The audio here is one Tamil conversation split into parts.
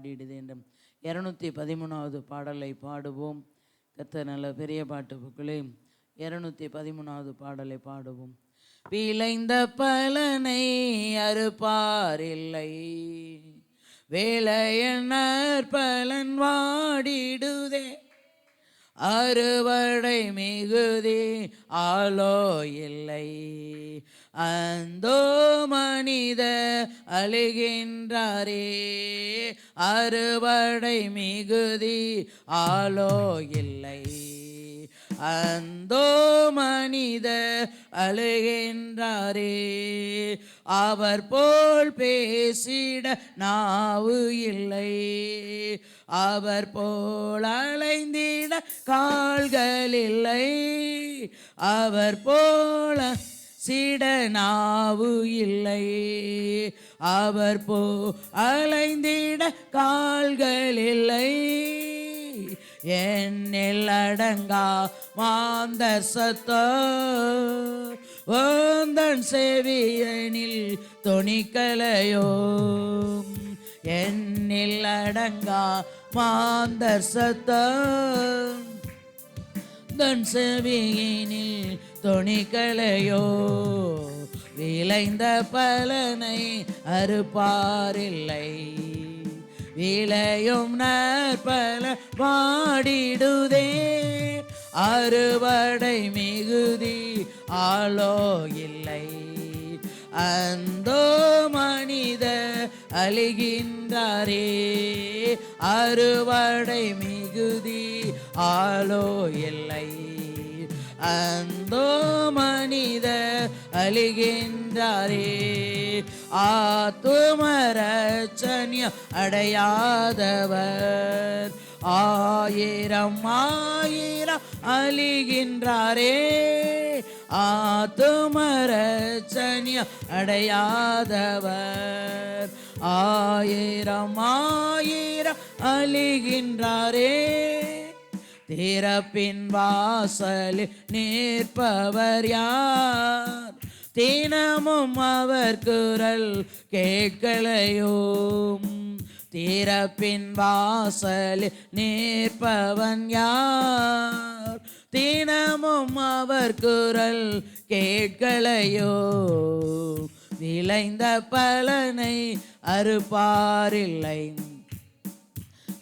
வாடிடுதே என்ற 213வது பாடலை பாடுவோம். கர்த்தர் நல்ல பெரிய பாட்டு புக்களே. 213வது பாடலை பாடுவோம். விளைந்த பலனை அறுப்பாரில்லை, வேலையனர் பலன் வாடிடுதே, அறுவடை மிகுதி ஆலோ இல்லை, அந்தோ மனித அழுகின்றாரே, அறுவடை மிகுதி ஆலோ இல்லை, அந்தோ மனித அழுகின்றாரே, அவர் போல் பேசிட நாவு இல்லை, அவர் போல் அலைந்திட கால்கள் இல்லை, அவர் போல சிட நாவு இல்லை, அவர் போ அலைந்திட கால்கள் இல்லை, என்னில் அடங்கா மாந்தர் சத்தம் ஓந்தன் செவியனில் தொனிக்கலையோ, என்னில் அடங்கா மாந்தர் சத்தம் தன் செவியினில் தொனிக்கலையோ, விளைந்த பலனை அறுப்பாரில்லை, விளையும் நற்பல வாடிடுதே, அறுவடை மிகுதி ஆலோ இல்லை, அந்தோ மனித அழுகின்றாரே, அறுவடை மிகுதி ஆலோ இல்லை, அந்தோ மனித அழுகின்றாரே, ஆத்துமரட்சணியம் அடையாதவர் ஆயிரம் ஆயிரம் அழிகின்றாரே, ஆத்துமரட்சணியம் அடையாதவர் ஆயிரம் ஆயிரம் அழிகின்றாரே, திறப்பின் வாசலில் நிற்பவர் யார், தினமும் அவர் குரல் கேட்கலையோ, திறப்பின் வாசலில் நிற்பவன் யார், தினமும் அவர் குரல் கேட்கலையோ, விளைந்த பலனை அறுப்பாரில்லை,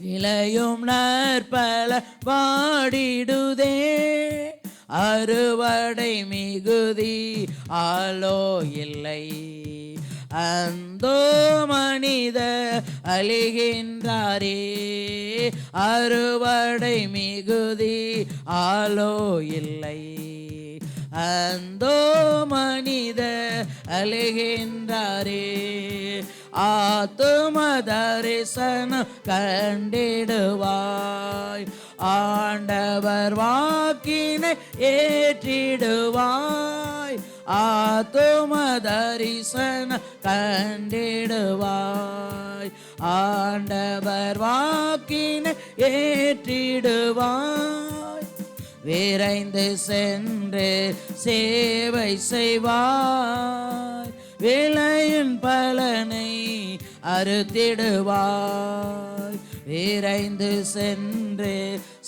விளையும் நற்பல வாடிடுதே, அறுவடை மிகுதி ஆலோ இல்லை, அந்தோ மனித அழுகின்றாரே, அறுவடை மிகுதி ஆலோ இல்லை, அந்தோ மனித அழுகின்றாரே, ஆத்தும தரிசனம் கண்டிடுவாய், ஆண்டவர் வாக்கினை ஏற்றிடுவாய், ஆத்தும தரிசனம் கண்டிடுவாய், ஆண்டவர் வாக்கினை ஏற்றிடுவாய், விரைந்து சென்று சேவை செய்வாய், விளையின் பலனை அறுத்திடுவாய், விரைந்து சென்று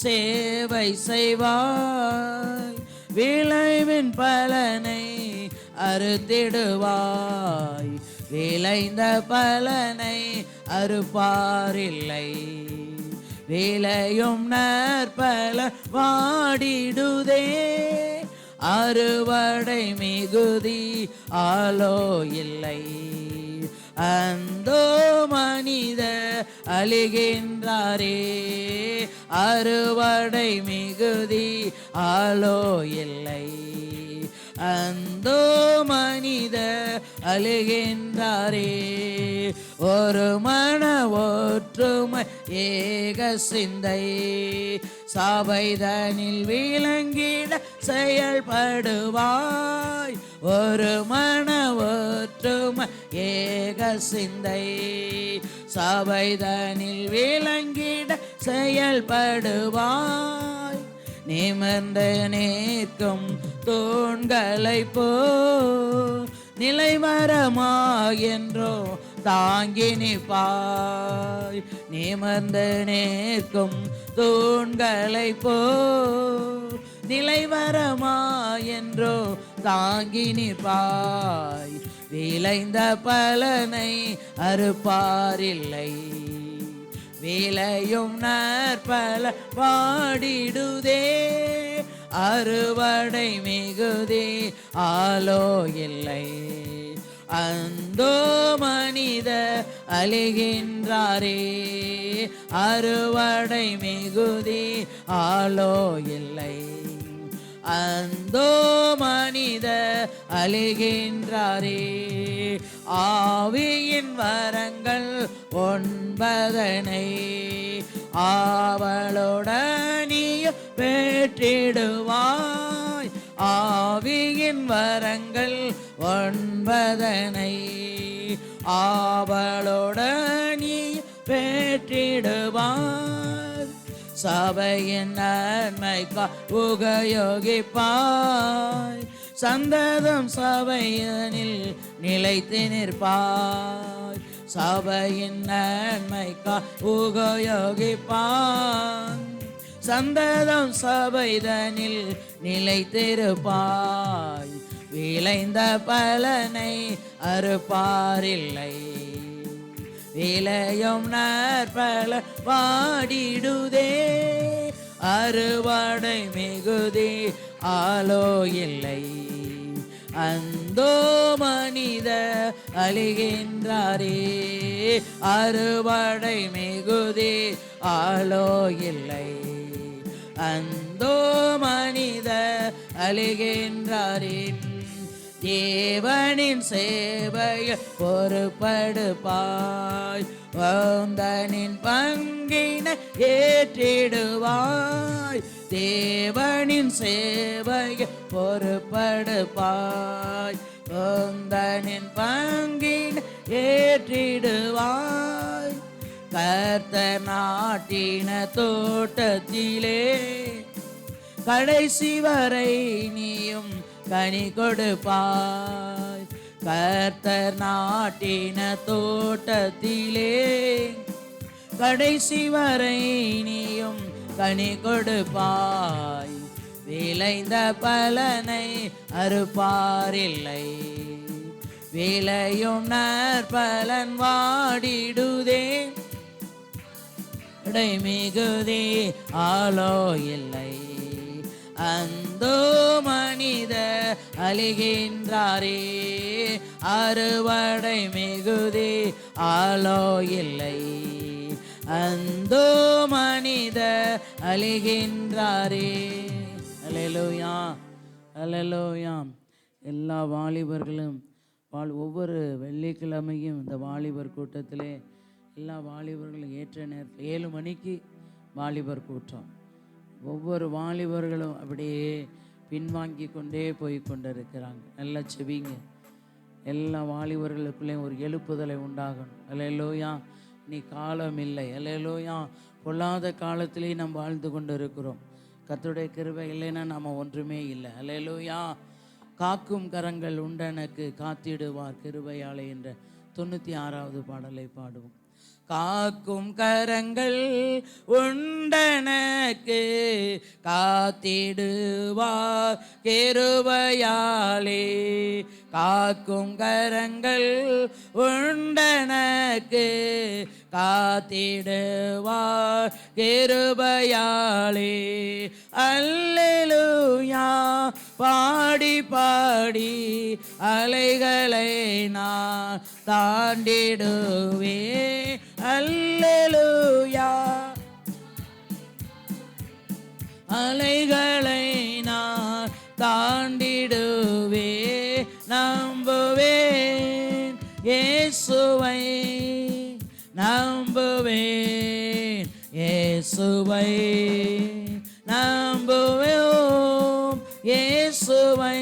சேவை செய்வாய், விளைவின் பலனை அறுத்திடுவாய், விளைந்த பலனை அறுப்பாரில்லை, விளையும் நற்பல வாடிடுதே, அறுவடை மிகுதி ஆலோ இல்லை, அந்தோ மனித அழுகின்றாரே, அறுவடை மிகுதி ஆலோ இல்லை, அந்தோ மனித அழுகின்றாரே, ஒரு மன ஒற்றுமை ஏக சிந்தை சபைதனில் விளங்கிட செயல்படுவாய், ஒரு மன ஒற்றுமை ஏக சிந்தை சபைதனில் விளங்கிட செயல்படுவாய், நிமிர்ந்து நிற்கும் தூண்களை போ நிலைமரமாயென்றோ தாங்கி நிற்பாய். நிமிர்ந்து நிற்கும் தூண்களை போ நிலைவரமா என்றோ தாங்கி நிற்பாய். விளைந்த பலனை அறுப்பாரில்லை, விளையும் நற்பல பாடிடுதே. அறுவடை மிகுதி ஆலோ இல்லை, அந்தோ மனித அழிகின்றாரே. அறுவடை மிகுதி ஆலோ இல்லை, அந்தோ மனித அழிகின்றாரே. ஆவியின் வரங்கள் 9 ஆவலுடனிய பெற்றிடுவாய். ஆவியின் வரங்கள் 9 ஆவலுடனிய பெற்றிடுவாய். சபையின் நன்மைக்கா உபயோகிப்பாய். சந்ததம் சபையனில் நிலைத்து நிற்பாய். சபையின் நன்மைக்கா உபயோகிப்பாய். சந்ததம் சபைதனில் நிலைத்திருப்பாய். விளைந்த பலனை அறுப்பாரில்லை, விளையும் நற்பல வாடிடுதே. அறுவடை மிகுதி ஆலோ இல்லை, அந்தோ மனித அழிகின்றாரே. அறுவடை மிகுதி ஆலோ இல்லை, அந்தோ மனித அழிகின்றாரே. தேவனின் சேவைய பொறுப்படுப்பாய். வந்தனின் பங்கினை ஏற்றிடுவாய். தேவனின் சேவைய பொறுப்படுப்பாய். வந்தனின் பங்கினை ஏற்றிடுவாய். கர்த்தர் நாட்டின தோட்டத்திலே கடைசி வரை நீயும் கனி கொடுப்பாய். கர்த்தர் நாட்டின தோட்டத்திலே கடைசி வரை நீயும் கனி கொடுப்பாய். விளைந்த பலனை அறுப்பாரில்லை, விளையும் நற்பலன் வாடிடுதே. மிகுதி ஆலோ இல்லை, அந்தோ மனித அழிகின்றாரே. அறுவடை மிகுதி ஆலோ இல்லை, அந்தோ மனித அழிகின்றாரே. அல்லேலூயா, அல்லேலூயா. எல்லா வாலிபர்களும் ஒவ்வொரு வெள்ளிக்கிழமையும் இந்த வாலிபர் கூட்டத்திலே எல்லா வாலிபர்களும் ஏற்ற நேரத்தில் 7 மணிக்கு வாலிபர் கூட்டம். ஒவ்வொரு வாலிபர்களும் அப்படியே பின்வாங்கி கொண்டே போய் கொண்டிருக்கிறாங்க. நல்லா செவிங்க. எல்லா வாலிபர்களுக்குள்ளேயும் ஒரு எழுப்புதலை உண்டாகணும். அல்லேலூயா. நீ காலம் இல்லை. அல்லேலூயா. பொல்லாத காலத்திலே நாம் வாழ்ந்து கொண்டு இருக்கிறோம். கர்த்தருடைய கிருபை இல்லைன்னா நம்ம ஒன்றுமே இல்லை. அல்லேலூயா. காக்கும் கரங்கள் உண்டனக்கு காத்திடுவார் கிருபையாலே என்ற 96வது பாடலை பாடுவோம். காக்கும் கரங்கள் உண்டனக்கு காத்திடுவார் கிருபையாலே. காக்கும் கரங்கள் உண்டனக்கு காத்திடுவார் கிருபையாலே. அல்லேலூயா. பாடி பாடி அலைகளை நான் தாண்டிடுவே. அல்லேலூயா. அலைகளை நான் தாண்டிடுவே. நம்புவேன் இயேசுவை, நம்புவேன் இயேசுவை, நம்புவோம் இயேசுவை,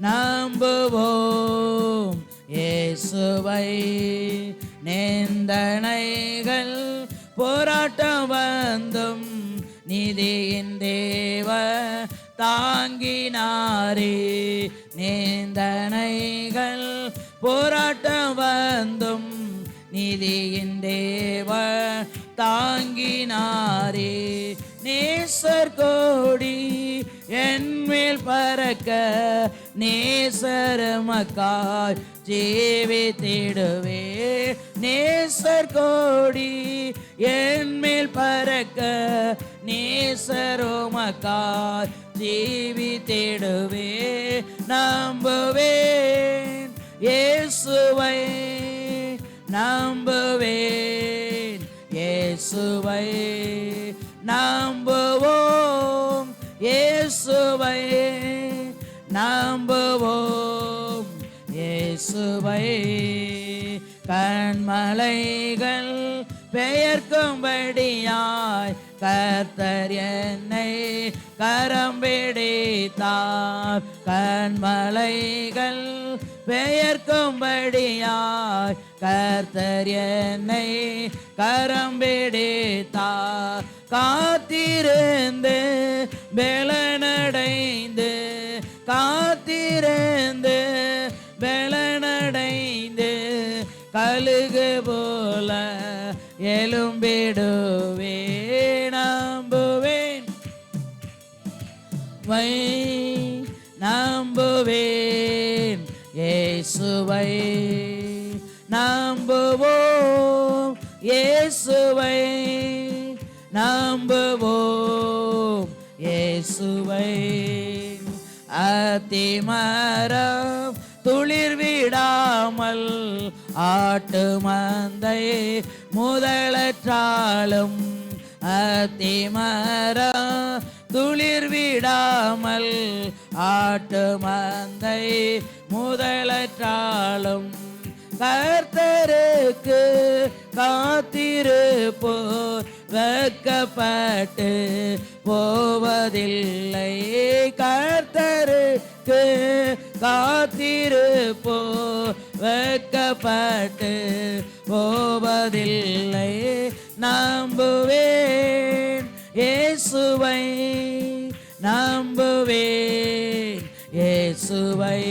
நம்புவோம் இயேசுவை. நிந்தனைகள் போராட்டம் வந்தும் நீதியின் தேவ தாங்கினாரே. நிந்தனைகள் போராட்டம் வந்தும் நீதியின் தேவன் தாங்கினாரே. நேசர் கோடி என்மேல் பறக்க நேசரமக்காய் ஜீவித்திடுவே. நேசர் கோடி என்மேல் பறக்க நேசரோமக்காய் ஜீவித்திடுவே. நம்புவேன் இயேசுவை, நம்புவேன் இயேசுவை, நம்புவோம் இயேசுவை, நம்புவோம் இயேசுவை. கண்மலைகள் பெயர்க்கும்படியாய் கர்த்தர் என்னை கரம் பிடித்தார். கண்மலைகள் பெயர்க்கும்படியாய் கர்த்தர் என்னை கரம் பிடித்தார். காத்திருந்து பெலனடைந்து, காத்திருந்து பெலனடைந்து கழுகு போல எலும்பிடுவே. நம்புவேன் வை, நம்புவேன் இயேசுவை, நம்புவோம் இயேசுவை, நம்புவோம் இயேசுவை. அத்திமரம் துளிர் விடாமல் ஆட்டு மந்தை முதலற்றாலும், அத்திமரம் துளிர் விடாமல் ஆட்டு மந்தை முதலற்றாலும் கர்த்தருக்கு காத்திருப்போர் வெட்கப்பட்டு போவதில்லை. கர்த்தருக்கு காத்திருப்போர் வெட்கப்பட்டு போவதில்லை. நம்புவேன் இயேசுவை, நம்புவேன் இயேசுவை,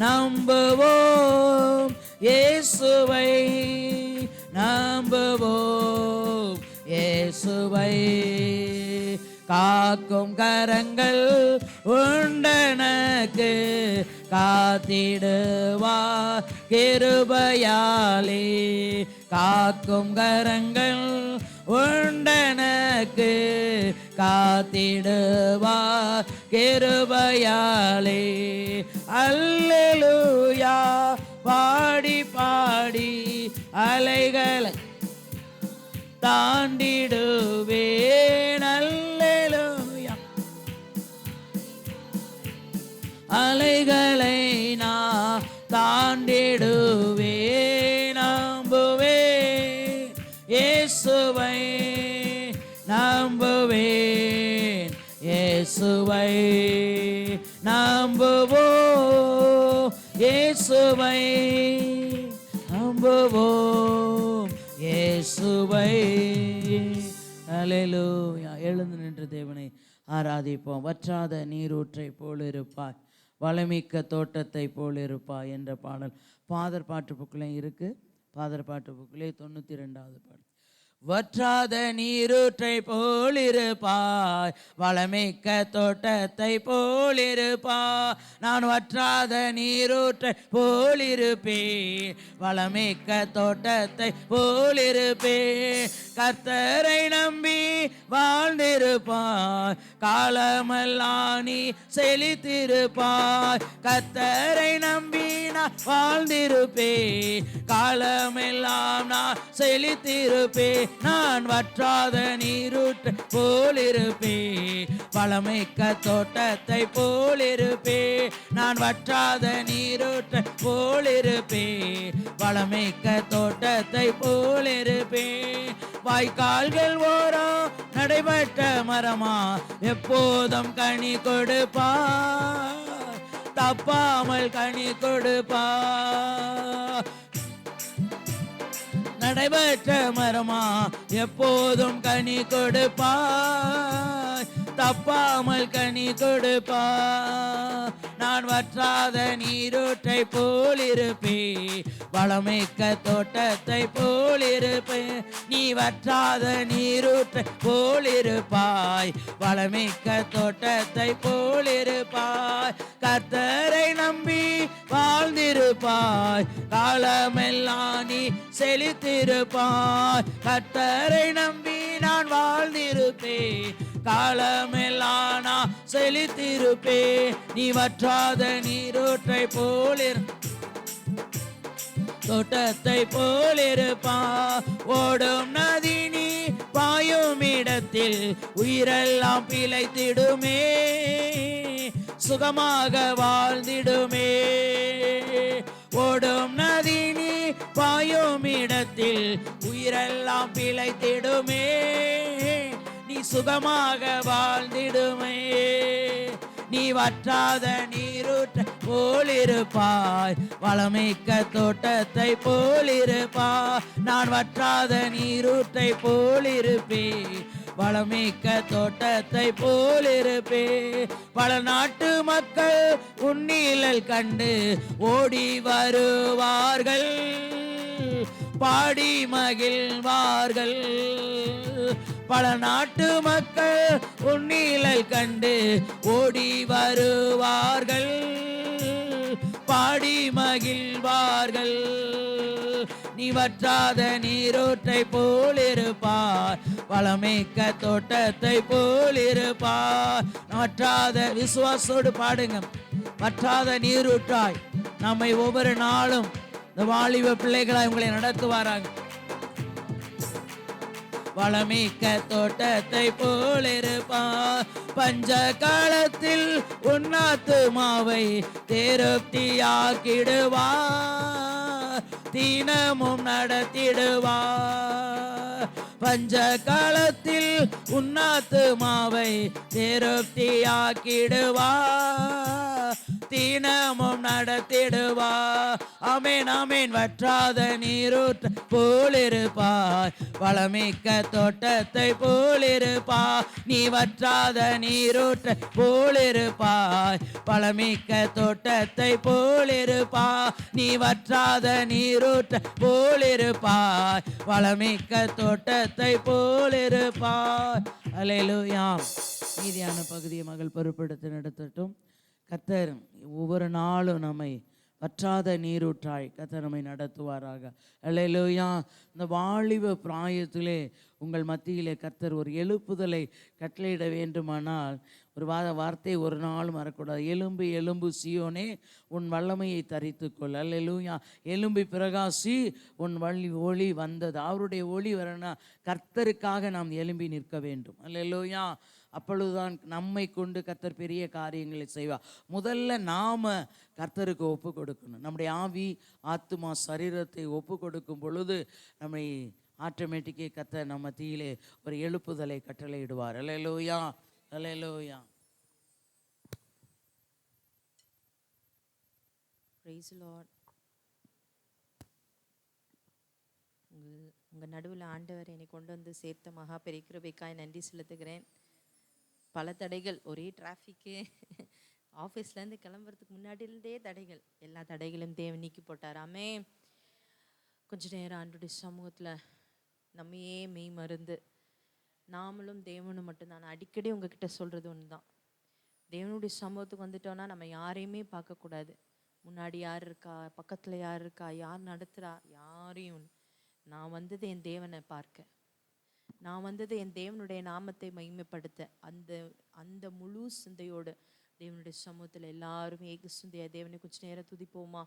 நம்புவோம் இயேசுவை, நம்புவோம் இயேசுவை. காக்கும் கரங்கள் உண்டனக்கு காத்திடுவார் கிருபையாலே. காக்கும் கரங்கள் உண்டனக்கு காத்திடுவார் கிருபையாலே. அல்லேலூயா பாடி பாடி அலைகளை தாண்டிடுவேன். அல்லேலூயா அலைகளை நான் தாண்டிடுவேன். நம்புவேன் இயேசுவை, நம்புவேன் இயேசுவை, நம்புவோம் இயேசுவை, நம்புவோம் இயேசுவை. அல்லேலூயா. எழுந்து நின்று தேவனை ஆராதிப்போம். வற்றாத நீரூற்றை போல் இருப்பாய், வளமிக்க தோட்டத்தை போல் இருப்பாய் என்ற பாடல் பாதர் பாட்டு புக்கிலே இருக்கு. பாதர் பாட்டு புக்கிலே 92வது பாடல். வற்றாத நீரூற்றை போலிருப்பாய், வளமிக்க தோட்டத்தை போலிருப்பாய். நான் வற்றாத நீரூற்றை போலிருப்பேன், வளமிக்க தோட்டத்தை போலிருப்பேன். கர்த்தரை நம்பி வாழ்ந்திருப்பாய், காலமெல்லாம் நீ செழித்திருப்பாய். கர்த்தரை நம்பி நான் வாழ்ந்திருப்பேன், காலமெல்லாம் நான் செழித்திருப்பேன். நான் வற்றாத நீரூற்றை போலிருப்பேன், வளமிக்க தோட்டத்தை போலிருப்பேன். நான் வற்றாத நீரூற்றை போலிருப்பேன், வளமிக்க தோட்டத்தை போலிருப்பேன். வாய்க்கால்கள் ஓரம் நடைபெற்ற மரமா எப்போதும் கனி கொடுப்பா, தப்பாமல் கனி கொடுப்பா. நடைபெற்ற மரமா எப்போதும் கனி கொடுப்பாய், தப்பாமல் கனி கொடுப்பா. நான் வற்றாத நீரூற்றை போலிருப்பே, வளமிக்க தோட்டத்தை போலிருப்பே. நீ வற்றாத நீரூற்றை போலிருப்பாய், வளமிக்க தோட்டத்தை போலிருப்பாய். கர்த்தரை நம்பி வாழ்ந்திருப்பாய், காலமெல்லாம் நீ செழித்திருப்பாய். கர்த்தரை நம்பி நான் வாழ்ந்திருப்பேன், காலமெல்லாம் நான் செழித்திருப்பேன். நீ வற்றாத நீரூற்றை போலிரு தோட்டத்தை போலிருப்பா. ஓடும் நதி நீ பாயும் இடத்தில் உயிரெல்லாம் பிழைத்திடுமே, சுகமாக வாழ்ந்திடுமே. ஓடும் நதி நீ பாயும் இடத்தில் உயிரெல்லாம் பிழைத்திடுமே, நீ சுகமாக வாழ்ந்திடுமே. நீ வற்றாத நீரூற்றை போலிருப்பாய், வளமிக்க தோட்டத்தை போலிருப்பாய். நான் வற்றாத நீரூற்றை போலிருப்பேன், வளமிக்க தோட்டத்தை போலிருப்பே. பல நாட்டு மக்கள் உன்னிழல் கண்டு ஓடி வருவார்கள், பாடி மகிழ்வார்கள். பல நாட்டு மக்கள் உன்னிழல் கண்டு ஓடி வருவார்கள், பாடி மகிழ்வார்கள். நீ வற்றாத நீரூற்றை போலிருப்பாய், வளமிக்க தோட்டத்தை போலிருப்பாய். வற்றாத, விசுவாசோடு பாடுங்க. வற்றாத நீரூற்றாய் நம்மை ஒவ்வொரு நாளும் இந்த வாலிப பிள்ளைகளாய் உங்களை நடத்துவாராங்க. வளமிக்க தோட்டத்தை போலிருப்பாய், பஞ்ச காலத்தில் உன்னாத்துமாவை திருப்தியாக்கிடுவார், தினமும் நடத்திடுவார். பஞ்ச காலத்தில் உன்னாத்துமாவை திருப்தியாக்கிடுவார், தினமும் நடத்திடுவார். ஆமேன் ஆமேன். வற்றாத நீரூற்றை போலிருப்பாய், வளமிக்க தோட்டத்தை போலிருப்பாய். நீ வற்றாத நீரூற்றை போலிருப்பாய், வளமிக்க தோட்டத்தை போலிருப்பாய். நீ வற்றாத நீரூற்றை போலிருப்பாய், வளமிக்க தோட்டத்தை போலிருப்பாய். அல்லேலூயா. மீதியான பகுதியை மகள் பொறுப்பெடுத்து நடத்தட்டும். கர்த்தர் ஒவ்வொரு நாளும் நம்மை வற்றாத நீரூற்றாய் கர்த்தர் நம்மை நடத்துவாராக. அல்லேலூயா. இந்த வாலிப பிராயத்திலே உங்கள் மத்தியிலே கர்த்தர் ஒரு எழுப்புதலை கட்டளையிட வேண்டுமானால் ஒரு வார்த்தை ஒரு நாள் மறக்கூடாது. எலும்பு எலும்பு சீயோனே உன் வல்லமையை தரித்துக்கொள். அல்லேலூயா. எலும்பி பிரகாசி உன் ஒளி வந்தது. அவருடைய ஒளி வரனா கர்த்தருக்காக நாம் எலும்பி நிற்க வேண்டும். அல்லேலூயா. அப்பொழுதுதான் நம்மை கொண்டு கர்த்தர் பெரிய காரியங்களை செய்வார். முதல்ல நாம கர்த்தருக்கு ஒப்பு கொடுக்கணும். நம்முடைய ஆவி ஆத்துமா சரீரத்தை ஒப்பு கொடுக்கும் பொழுது நம்மை ஆட்டோமேட்டிக்கே கர்த்தர் நம்ம மத்தியிலே ஒரு எழுப்புதலை கட்டளையிடுவார். அல்லேலூயா. அல்லேலூயா. Praise Lord. உங்கள் நடுவில் ஆண்டவர் என்னை கொண்டு வந்து சேர்த்த மகா பெரிய கிருபைக்காய் நன்றி செலுத்துகிறேன். பல தடைகள், ஒரே டிராஃபிக்கு, ஆஃபீஸ்லேருந்து கிளம்புறதுக்கு முன்னாடியிருந்தே தடைகள், எல்லா தடைகளும் தேவன் நீக்கி போட்டாராமே. கொஞ்ச நேரம் ஆண்டுடைய சமூகத்தில் நம்மையே மெய் மருந்து, நாமளும் தேவனும் மட்டும்தான். நான் அடிக்கடி உங்ககிட்ட சொல்கிறது ஒன்று தான். தேவனுடைய சமூகத்துக்கு வந்துட்டோன்னா நம்ம யாரையுமே பார்க்கக்கூடாது. முன்னாடி யார் இருக்கா, பக்கத்தில் யார் இருக்கா, யார் நடத்துகிறா, யாரையும். நான் வந்தது என் தேவனை பார்க்க, நான் வந்தது என் தேவனுடைய நாமத்தை மகிமைப்படுத்த. அந்த முழு சிந்தையோடு தேவனுடைய சமூகத்தில் எல்லாரும் ஏக சிந்தையா தேவனை கொஞ்ச நேரம் துதிப்போமா?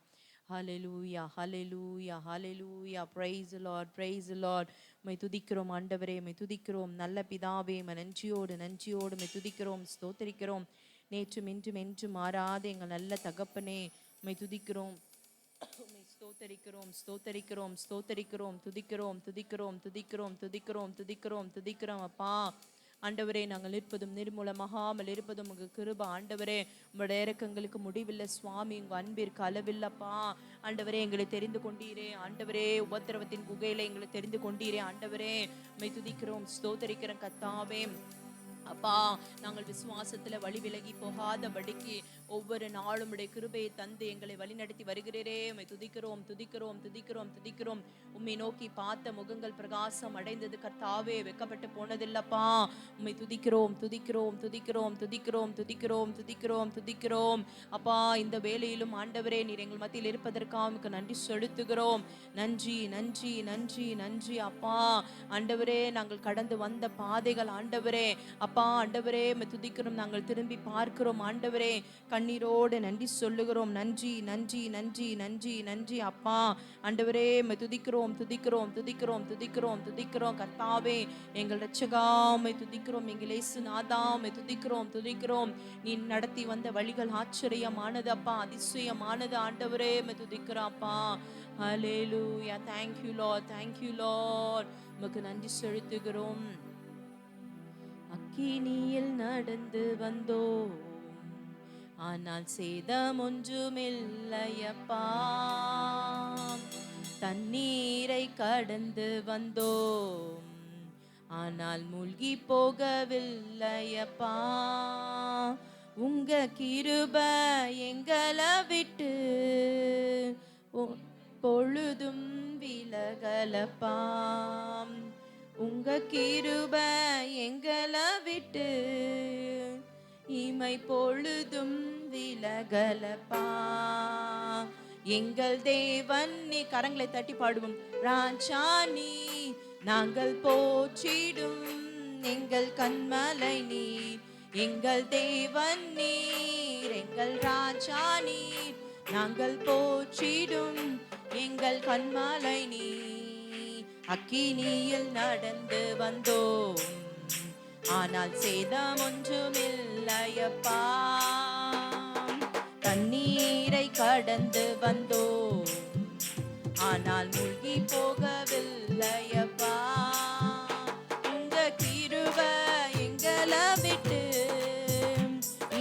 Hallelujah, hallelujah, hallelujah. Praise the Lord, praise the Lord. மை துதிக்கிறோம் ஆண்டவரே, மை துதிக்கிறோம் நல்ல பிதாவே. மை நன்றியோடு மை துதிக்கிறோம், ஸ்தோத்திரிக்கிறோம். நேற்றும் இன்றும் என்றும் மாறாத எங்கள் நல்ல தகப்பனே, மை துதிக்கிறோம், ஸ்தோத்தரிக்கிறோம், ஸ்தோத்தரிக்கிறோம், ஸ்தோத்தரிக்கிறோம். துதிக்கிறோம் அப்பா. ஆண்டவரே, நாங்கள் இருப்பதும் நிர்மூலமாகாமல் இருப்பதும் உங்கள் கிருபை. ஆண்டவரே, உங்களுடைய இரக்கங்களுக்கு முடிவில்லை சுவாமி, உங்கள் அன்பிற்கு அளவில்லப்பா. ஆண்டவரே, எங்களை தெரிந்து கொண்டீரே. ஆண்டவரே, உபத்திரவத்தின் குகையில எங்களை தெரிந்து கொண்டீரே. ஆண்டவரே, உம்மை துதிக்கிறோம், ஸ்தோத்தரிக்கிறோம் கர்த்தாவே. அப்பா, நாங்கள் விசுவாசத்துல வழி விலகி போகாதபடிக்கு ஒவ்வொரு நாளும் உடைய கிருபையை தந்து எங்களை வழிநடத்தி வருகிறீரே. உம்மை துதிக்கிறோம் துதிக்கிறோம் துதிக்கிறோம் துதிக்கிறோம். உம்மை நோக்கி பார்த்த முகங்கள் பிரகாசம் அடைந்தது கர்த்தாவே, வெக்கப்பட்டு போனதில்லப்பா. உம்மை துதிக்கிறோம் துதிக்கிறோம் துதிக்கிறோம் துதிக்கிறோம் துதிக்கிறோம் துதிக்கிறோம் துதிக்கிறோம். அப்பா, இந்த வேளையிலும் ஆண்டவரே, நீர் எங்கள் மத்தியில் இருப்பதற்காக உமக்கு நன்றி செலுத்துகிறோம். நன்றி நன்றி நன்றி நன்றி அப்பா. ஆண்டவரே, நாங்கள் கடந்து வந்த பாதைகள் ஆண்டவரே, அப்பா ஆண்டவரே உம்மை துதிக்கிறோம். நாங்கள் திரும்பி பார்க்கிறோம் ஆண்டவரே, கண்ணீரோடு நன்றி சொல்லுகிறோம். நன்றி நன்றி நன்றி நன்றி நன்றி அப்பா. ஆண்டவரே, உம்மை துதிக்கிறோம் துதிக்கிறோம் துதிக்கிறோம் துதிக்கிறோம் துதிக்கிறோம் கர்த்தாவே, எங்கள் இரட்சகா உம்மை துதிக்கிறோம். எங்கள் இயேசுநாதா உம்மை துதிக்கிறோம் துதிக்கிறோம். நீ நடத்தி வந்த வழிகள் ஆச்சரியமானது அப்பா, அதிசயமானது ஆண்டவரே, உம்மை துதிக்கிறோம் அப்பா. ஹல்லேலூயா. thank you lord, thank you lord. உமக்கு நன்றி செலுத்துகிறோம். அக்கினியில் நடந்து வந்தோம், ஆனால் சேதம் ஒன்றுமில்லையப்பா. தண்ணீரை கடந்து வந்தோம், ஆனால் மூழ்கி போகவில்லையப்பா. உங்க கிருபை எங்களை விட்டு பொழுதும் விலகலப்பா. உங்க கிருபை எங்களை விட்டு இமை பொழுதும் விலகலப்பா. எங்கள் தேவன் நீ, கரங்களை தட்டி பாடுவோம். ராஜா நீ, நாங்கள் போற்றிடும் எங்கள் கண்மலை நீர். எங்கள் தேவன் நீர், எங்கள் ராஜா நீர், நாங்கள் போற்றிடும் எங்கள் கண்மலை நீர். அக்கினியில் நடந்து வந்தோம், ஆனால் சேதம் ஒன்றுமில்லையப்பா. தண்ணீரை கடந்து வந்தோம், ஆனால் மூழ்கி போகவில்லையப்பா. உங்க கிருபை எங்களை விட்டு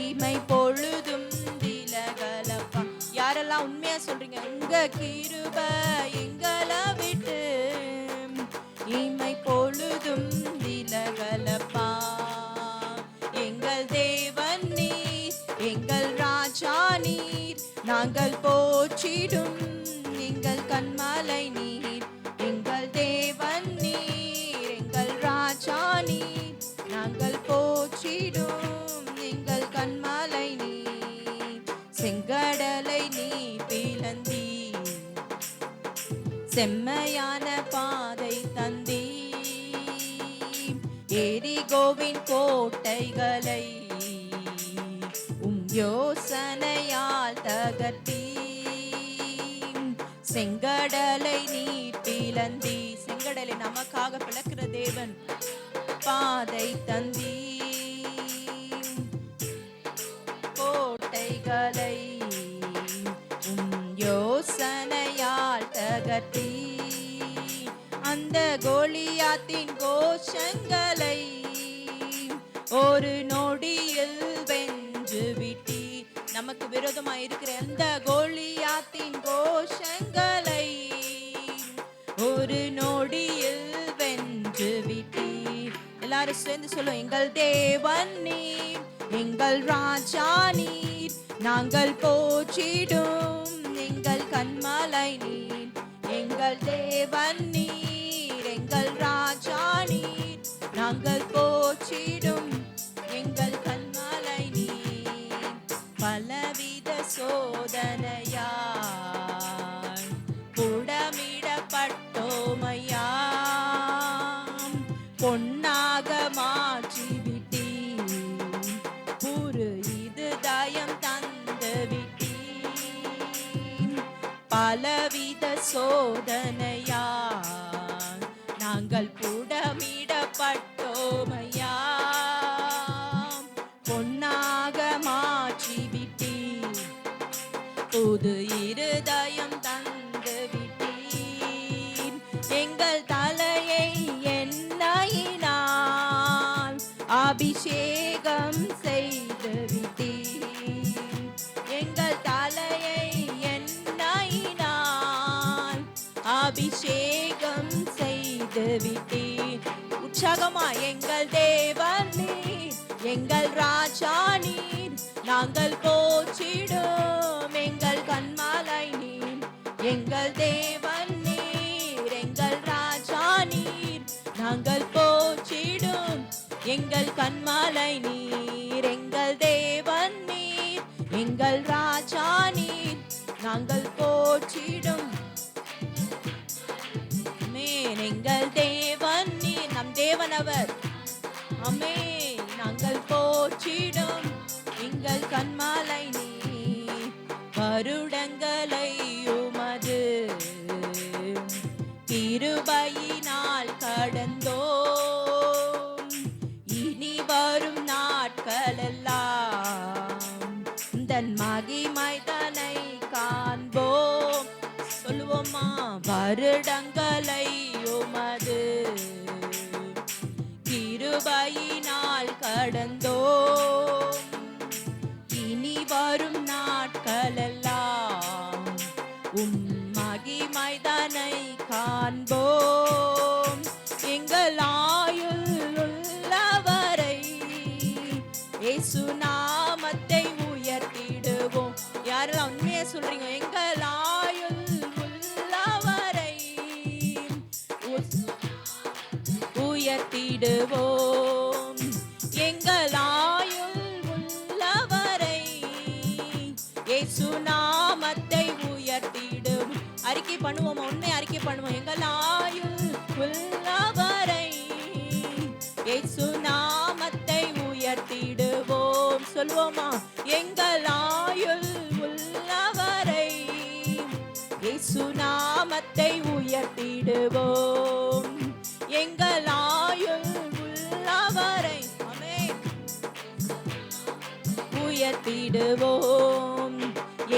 இமை பொழுதும் விலகலப்பா. யாரெல்லாம் உண்மையா சொல்றீங்க? உங்க கிருபை எங்களை விட்டு இமை பொழுதும் விலகலப்பா. எங்கள் தேவன் நீர், எங்கள் ராஜா நீர், நாங்கள் போற்றிடும் எங்கள் கண்மலை நீர். எங்கள் தேவன் நீர், எங்கள் ராஜா நீர், நாங்கள் போற்றிடும் எங்கள் கண்மலை நீர். செங்கடலை நீர் பிளந்தீர், செம்மையான பாதை தந்தீர். எரிகோவின் கோட்டைகளை யோசனையால் தகர்த்தீர். செங்கடலை நீர் பிளந்தீர். செங்கடலை நமக்காக பிளக்கிற தேவன் பாதை தந்தீர். கோட்டைகளை யோசனையால் தகர்த்தீர். அந்த கோலியாத்தின் கோஷங்களை ஒரு நொடியில் வென்று விட்டீர். நமக்கு விரோதமாய் இருக்கிற அந்த கோலியாத்தின் கோஷங்களை ஒரு நொடியில் வென்று விட்டீர். எல்லாரும் சேர்ந்து சொல்லுவோம். எங்கள் தேவன் நீர், எங்கள் ராஜா நீர், நாங்கள் போற்றிடும் எங்கள் கண்மலை நீர். எங்கள் தேவன் நீர், எங்கள் ராஜா நீர், நாங்கள் போற்றிடும் எங்கள் கண்மலை நீர். பலவித சோதனையால் புடமிடப்பட்டோமையா, பொன்னாக மாற்றி விட்டீர். புரு இதயம் தந்து விட்டீர். பலவித சோதனையால் நாங்கள் புடமிடப்பட்டோமையா, பொன்னாக மாற்றி விட்டீர். புது இருதயம் தந்து விட்டீர். எங்கள் தலையை எண்ணெயினால் அபிஷேகம் செய்து விட்டீர். எங்கள் தலையை எண்ணெயினால் அபிஷேகம் செய்து விட்டீர். உற்சாகமா எங்கள் தேவன் நீர், எங்கள் ராஜா நீர், நாங்கள் போற்றிடும் எங்கள் கண்மாலை நீர். எங்கள் தேவன் நீர், எங்கள் ராஜா நீர், நாங்கள் போற்றிடும் எங்கள் கண்மாலை நீர். எங்கள் தேவன் நீர், எங்கள் ராஜா நீர், நாங்கள் போற்றிடும் ஆமென். எங்கள் தேவன் நீர், நம் தேவன் அவர். ஆமென். நாங்கள் போற்றிடும் எங்கள் கண்மாலை நீர். வருடங்களை உமது கிருபையினால் கடந்தோம், இனி வரும் நாட்களெல்லாம் தன் மகிமை தனை காண்போம். சொல்லுவோமா? வருடங்களை உமது கிருபையினால் கடந்தோம், இனி வரும் நாட்களெல்லாம் மகிமை தனை காண்போம். எங்கள் ஆயுள் உள்ளவரை இயேசு நாமத்தை உயர்த்திடுவோம். யாரெல்லாம் உண்மையா சொல்றீங்க? எங்கள் ஆயுள் உள்ளவரை உயர்த்திடுவோம். எங்கள் ஆயுள் உள்ளவரை இயேசு நாமத்தை உயர்த்திடும். அறிக்கை பண்ணுவோம், உண்மை அறிக்கை பண்ணுவோம். எங்கள் ஆயுள் உள்ளவரை இயேசு நாமத்தை உயர்த்திடுவோம். சொல்வோமா? எங்கள் ஆயுள் உள்ளவரை இயேசு நாமத்தை உயர்த்திடுவோம். எங்கள் ஆயுள் உள்ளவரை ஆமென் உயர்த்திடுவோம்.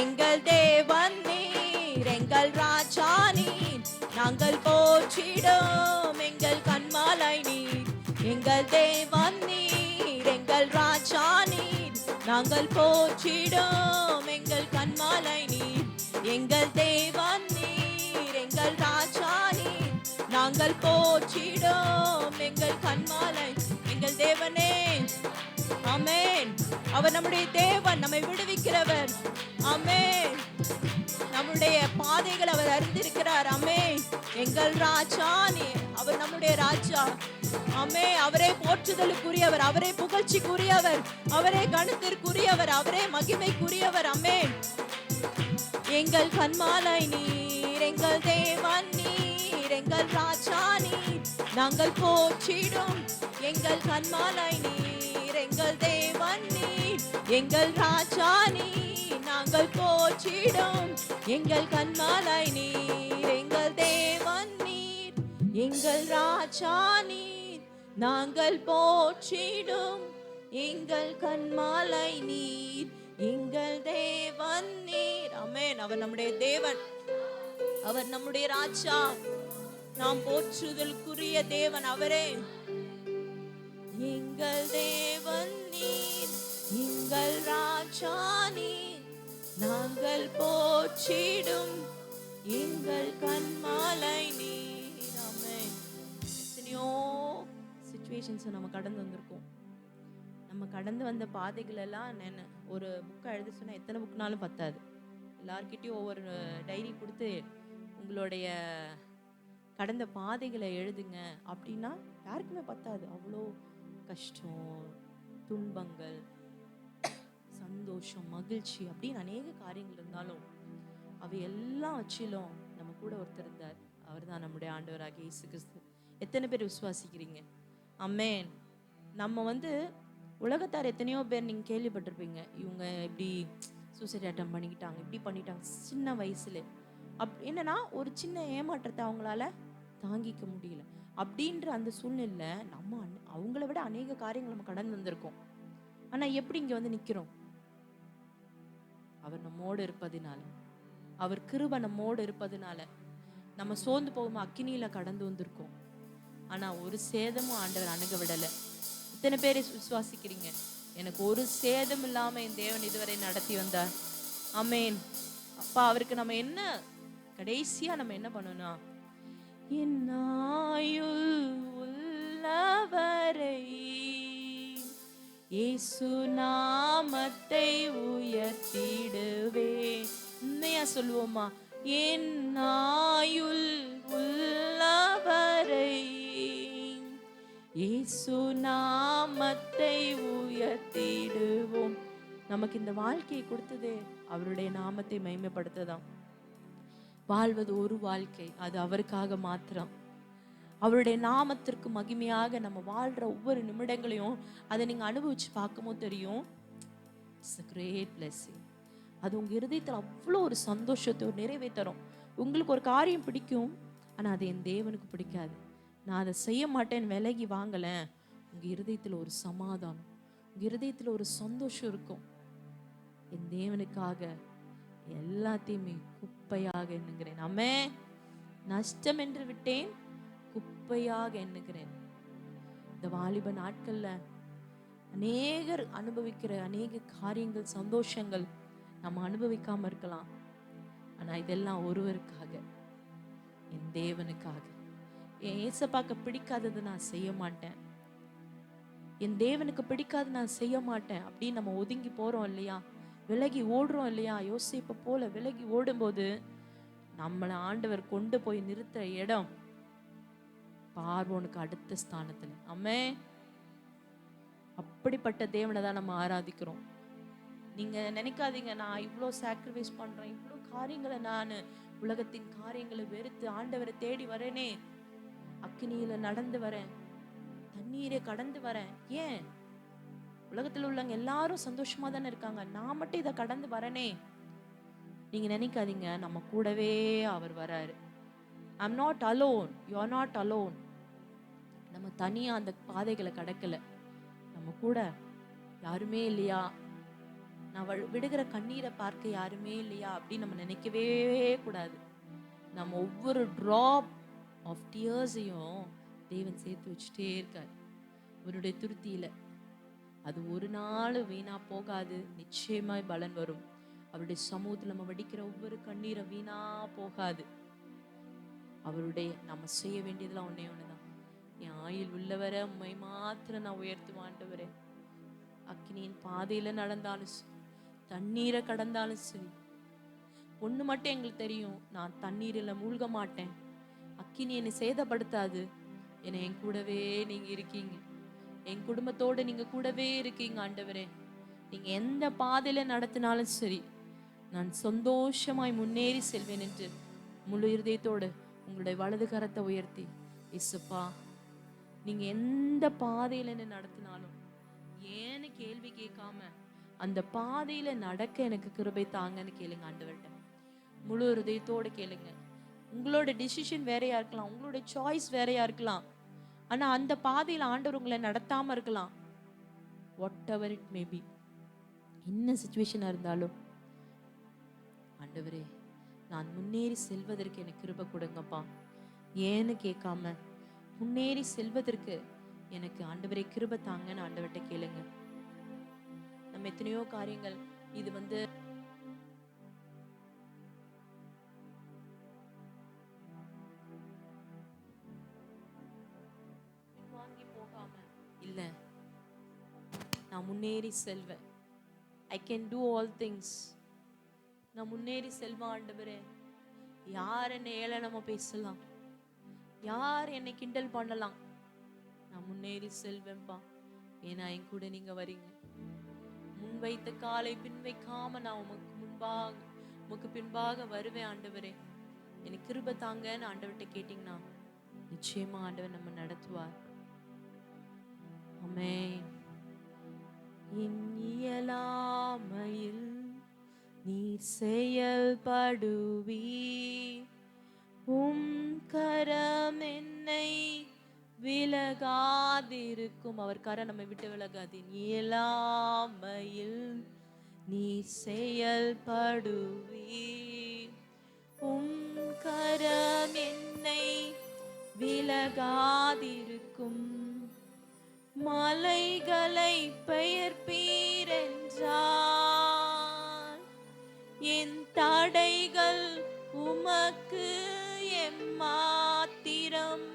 எங்கள் தேவன் நீர், எங்கள் ராஜா நீர், நாங்கள் போற்றிடும் எங்கள் கண்மாலை நீர். எங்கள் தேவன் நீர், எங்கள் ராஜா நீர், நாங்கள் போற்றிடும் எங்கள் கண்மாலை நீர். எங்கள் தேவன் நீர், எங்கள் ராஜா நீர், நாங்கள் போற்றிடும் எங்கள் கண்மாலை. எங்கள் தேவனே ஆமென். அவர் நம்முடைய தேவன், நம்மை விடுவிக்கிறவர். ஆமென். நம்முடைய பாதைகள் அவர் அறிந்திருக்கிறார். ஆமென். எங்கள் ராஜா நீர், அவர் நம்முடைய ராஜா. ஆமென். அவரே போற்றுதலுக்குரியவர், அவரே புகழ்ச்சிக்குரியவர், அவரே கனத்திற்குரியவர், அவரே மகிமைக்குரியவர். ஆமென். எங்கள் கண்மாலை நீர், எங்கள் தேவன் நீர், எங்கள் ராஜா நீர், நாங்கள் போற்றிடும் எங்கள் கண்மாலை நீர். எங்கள் தேவன் நீர், எங்கள் ராஜா நீர், நாங்கள் போற்றிடும் எங்கள் கண்மாலை நீர். எங்கள் தேவன் நீர், எங்கள் ராஜா நீர், நாங்கள் போற்றிடும் எங்கள் கண்மாலை நீர். எங்கள் தேவன் நீர். ஆமென். அவர் நம்முடைய தேவன், அவர் நம்முடைய ராஜா, நாம் போற்றுதலுக்குரிய தேவன் அவரே. எங்கள் தேவன் நீர், எங்கள் ராஜா நீர், நாங்கள் போற்றிடும் எங்கள் கண்மாலை நீர். ஆமென். எத்தனையோ சிச்சுவேஷன்ஸ் நம்ம கடந்து வந்திருக்கோம். நம்ம கடந்து வந்த பாதைகள் எல்லாம் ஒரு புக்கை எழுத சொன்னா எத்தனை புக்னாலும் பத்தாது. எல்லார்கிட்டையும் ஒவ்வொரு டைரி கொடுத்து உங்களுடைய கடந்த பாதைகளை எழுதுங்க அப்படின்னா யாருக்குமே பத்தாது. அவ்வளோ கஷ்டம், துன்பங்கள், சந்தோஷம், மகிழ்ச்சி அப்படின்னு அநேக காரியங்கள் இருந்தாலும் அவை எல்லாம் வச்சிலும் நம்ம கூட ஒருத்தர் இருந்தார். அவர் தான் நம்முடைய ஆண்டவராகிய இயேசு கிறிஸ்து. எத்தனை பேர் விசுவாசிக்கிறீங்க? ஆமென். நம்ம உலகத்தார் எத்தனையோ பேர் நீங்கள் கேள்விப்பட்டிருப்பீங்க, இவங்க இப்படி சூசைட் அட்டம் பண்ணிக்கிட்டாங்க, இப்படி பண்ணிட்டாங்க சின்ன வயசுல. என்னன்னா ஒரு சின்ன ஏமாற்றத்தை அவங்களால தாங்கிக்க முடியல அப்படின்ற அந்த சூழ்நிலை. நம்ம அவங்கள விட அநேக காரியங்கள் நம்ம கடந்து வந்திருக்கோம். ஆனா எப்படி இங்க நிக்கிறோம்? அவர் நம்மோடு இருப்பதினால, அவர் கிருபை நம்மோடு இருப்பதினால நம்ம சோர்ந்து போகாம அக்கினியில கடந்து வந்திருக்கோம். ஆனா ஒரு சேதமும் ஆண்டவர் அணுக விடல. இத்தனை பேர் விசுவாசிக்கிறீங்க? எனக்கு ஒரு சேதம் இல்லாம என் தேவன் இதுவரை நடத்தி வந்தார். ஆமென். அப்பா, அவருக்கு நம்ம என்ன கடைசியா நம்ம என்ன பண்ணணும்? என் ஆயுள் உள்ளவரை இயேசு நாமத்தை உயர்த்திடுவேன். உண்மையா சொல்லுவோமா? என் ஆயுள் உள்ளவரை இயேசு நாமத்தை உயர்த்திடுவோம். நமக்கு இந்த வாழ்க்கையை கொடுத்ததே அவருடைய நாமத்தை மகிமைப்படுத்ததான். வாழ்வது ஒரு வாழ்க்கை, அது அவருக்காக மாத்திரம். அவருடைய நாமத்திற்கு மகிமையாக நம்ம வாழ்ற ஒவ்வொரு நிமிடங்களையும் அதை நீங்க அனுபவிச்சு பார்க்கும்போது தெரியும், இட்ஸ் a great blessing. அது உங்க இருதயத்தில் அவ்வளோ ஒரு சந்தோஷத்தை, ஒரு நிறைவை தரும். உங்களுக்கு ஒரு காரியம் பிடிக்கும், ஆனா அது என் தேவனுக்கு பிடிக்காது, நான் அதை செய்ய மாட்டேன்னு விலகி வாங்கல, உங்க இருதயத்தில் ஒரு சமாதானம், உங்க இருதயத்தில் ஒரு சந்தோஷம் இருக்கும். என் தேவனுக்காக எல்லாத்தையுமே குப்பையாக எண்ணுகிறேன். ஆமே, நஷ்டம் என்று விட்டேன், குப்பையாக எண்ணுகிறேன். இந்த வாலிப நாட்கள்ல அநேகர் அனுபவிக்கிற அநேக காரியங்கள், சந்தோஷங்கள் நம்ம அனுபவிக்காம இருக்கலாம். ஆனா இதெல்லாம் ஒருவருக்காக, என் தேவனுக்காக. என் ஏசப்பாக்கு பிடிக்காதது நான் செய்ய மாட்டேன், என் தேவனுக்கு பிடிக்காது நான் செய்ய மாட்டேன் அப்படின்னு நம்ம ஒதுங்கி போறோம் இல்லையா, விலகி ஓடுறோம் இல்லையா, யோசேப்பை போல விலகி ஓடும்போது நம்மளை ஆண்டவர் கொண்டு போய் நிறுத்துற இடம் பார்வோனுக்கு அடுத்த ஸ்தானத்துல. ஆமே, அப்படிப்பட்ட தேவனை தான் நம்ம ஆராதிக்கிறோம். நீங்க நினைக்காதீங்க, நான் இவ்வளோ சாக்ரிஃபைஸ் பண்றேன், இவ்வளோ காரியங்களை, நான் உலகத்தின் காரியங்களை வெறுத்து ஆண்டவரை தேடி வரேனே, அக்கினியில நடந்து வரேன், தண்ணீரை கடந்து வரேன், ஏன் உலகத்தில் உள்ளவங்க எல்லாரும் சந்தோஷமா தானே இருக்காங்க, நான் மட்டும் இதை கடந்து வரனே. நீங்க நினைக்காதீங்க, நம்ம கூடவே அவர் வராரு. I'm not alone, you are not alone. நம்ம தனியா அந்த பாதைகளை கடக்கல, நம்ம கூட யாருமே இல்லையா, நான் விடுகிற கண்ணீரை பார்க்க யாருமே இல்லையா அப்படின்னு நம்ம நினைக்கவே கூடாது. நம்ம ஒவ்வொரு டிராப் ஆஃப் டியர்ஸையும் தேவன் சேர்த்து வச்சுட்டே இருக்கார் அவருடைய துருத்தியில. அது ஒரு நாள் வீணா போகாது, நிச்சயமாய் பலன் வரும். அவருடைய சமூகத்தில் நம்ம வடிக்கிற ஒவ்வொரு கண்ணீரை வீணா போகாது. அவருடைய நம்ம செய்ய வேண்டியதெல்லாம் ஒன்னே ஒண்ணுதான், என் ஆயுள் உள்ளவரை உண்மை மாத்திரம் நான் உயர்த்துவேன் ஆண்டவரே. அக்கினியின் பாதையில நடந்தாலும் சரி, தண்ணீரை கடந்தாலும் சரி, ஒண்ணு மட்டும் எங்களுக்கு தெரியும், நான் தண்ணீரில் மூழ்க மாட்டேன், அக்கினி என்னை சேதப்படுத்தாது, என்னை என் கூடவே நீங்க இருக்கீங்க, என் குடும்பத்தோடு நீங்க கூடவே இருக்கீங்க ஆண்டவரே. நீங்க எந்த பாதையில நடத்தினாலும் சரி, நான் சந்தோஷமாய் முன்னேறி செல்வேன் என்று முழு இருதயத்தோடு உங்களுடைய வலது கரத்தை உயர்த்தி, இயேசுப்பா நீங்க எந்த பாதையில என்ன நடத்தினாலும் ஏன்னு கேள்வி கேட்காம அந்த பாதையில நடக்க எனக்கு கிருபை தாங்கன்னு கேளுங்க ஆண்டவர்கிட்ட. முழு இருதயத்தோடு கேளுங்க. உங்களோட டிசிஷன் வேறையா இருக்கலாம், உங்களோட சாய்ஸ் வேறையா இருக்கலாம், ஆனா அந்த பாதையில ஆண்டவர் உங்களை நடத்தாம இருக்கலாம். What ever it may be, என்ன சிச்சுவேஷனா இருந்தாலும், ஆண்டவரே நான் முன்னேறி செல்வதற்கு எனக்கு கிருபை கொடுங்கப்பா ஏன்னு கேட்காம முன்னேறி செல்வதற்கு எனக்கு ஆண்டவரே கிருபை தாங்கன்னு ஆண்டவர்கிட்ட கேளுங்க. நம்ம எத்தனையோ காரியங்கள், இது வாங்கி போகாம இல்ல, நான் முன்னேறி செல்வேன், I can do all things, நான் முன்னேறி செல்வேன் ஆண்டவரே. யார் என்னை ஏளனமா பேசலாம், யார் என்னை கிண்டல் பண்ணலாம், நான் முன்னேறி செல்வேன்பா, ஏன்னா என் கூட நீங்க வரீங்க. முன் வைத்த காலை பின் வைக்காம நான் உமக்கு பின்பாக வருவேன் ஆண்டவரே, எனக்கு கிருபை தாங்கன்னு ஆண்டவர்கிட்ட கேட்டீங்கன்னா நிச்சயமா ஆண்டவர் நம்ம நடத்துவார். ஆமென். என் இயலாமையில் நீர் செயல்படுவீர், உம் கரம் என்னை விலகாதிருக்கும். அவர் கரம் நம்மை விட்டு விலகாது. இயலாமையில் நீர் செயல்படுவீர், உம் கரம் என்னை விலகாதிருக்கும். மலைகளை பெயர்ப்பீர் என்றால் என் தடைகள் உமக்கு எம்மாத்திரம்.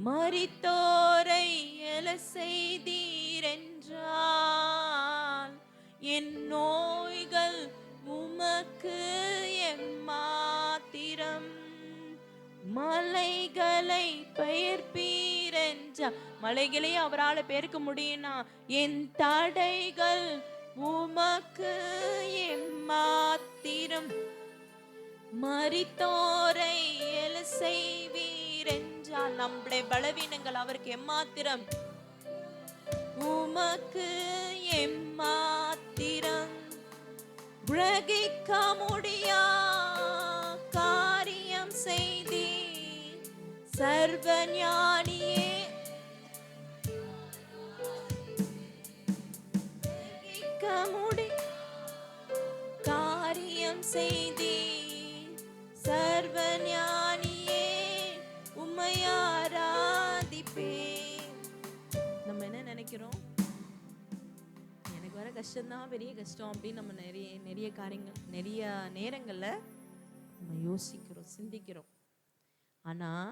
மரித்தோரை எழ செய்தீரென்றால் என் நோய்கள் உமக்கு எம்மாத்திரம். மலைகளை பெயர்ப்பீரென்றா, மலைகளே அவரால் பெயர்க்க முடியும்னா, என் தடைகள் உமக்கு எம்மாத்திரம். மரித்தோரை எழ செய்வீரென்றால் நம்முடைய பலவீனங்கள் அவருக்கு எம்மாத்திரம், உமக்கு எம்மாத்திரம். கிரகிக்க முடியா காரியம் செய்தி சர்வஞானியே. கிரகிக்க முடியா காரியம் செய்தி சர்வஞானியே, உம்மை ஆராதிப்பேன். நம்ம என்ன நினைக்கிறோம்? எனக்கு வர கஷ்டம்தான் பெரிய கஷ்டம் அப்படின்னு நம்ம நிறைய காரியங்கள் நிறைய நேரங்களில் நம்ம யோசிக்கிறோம், சிந்திக்கிறோம். ஆனால்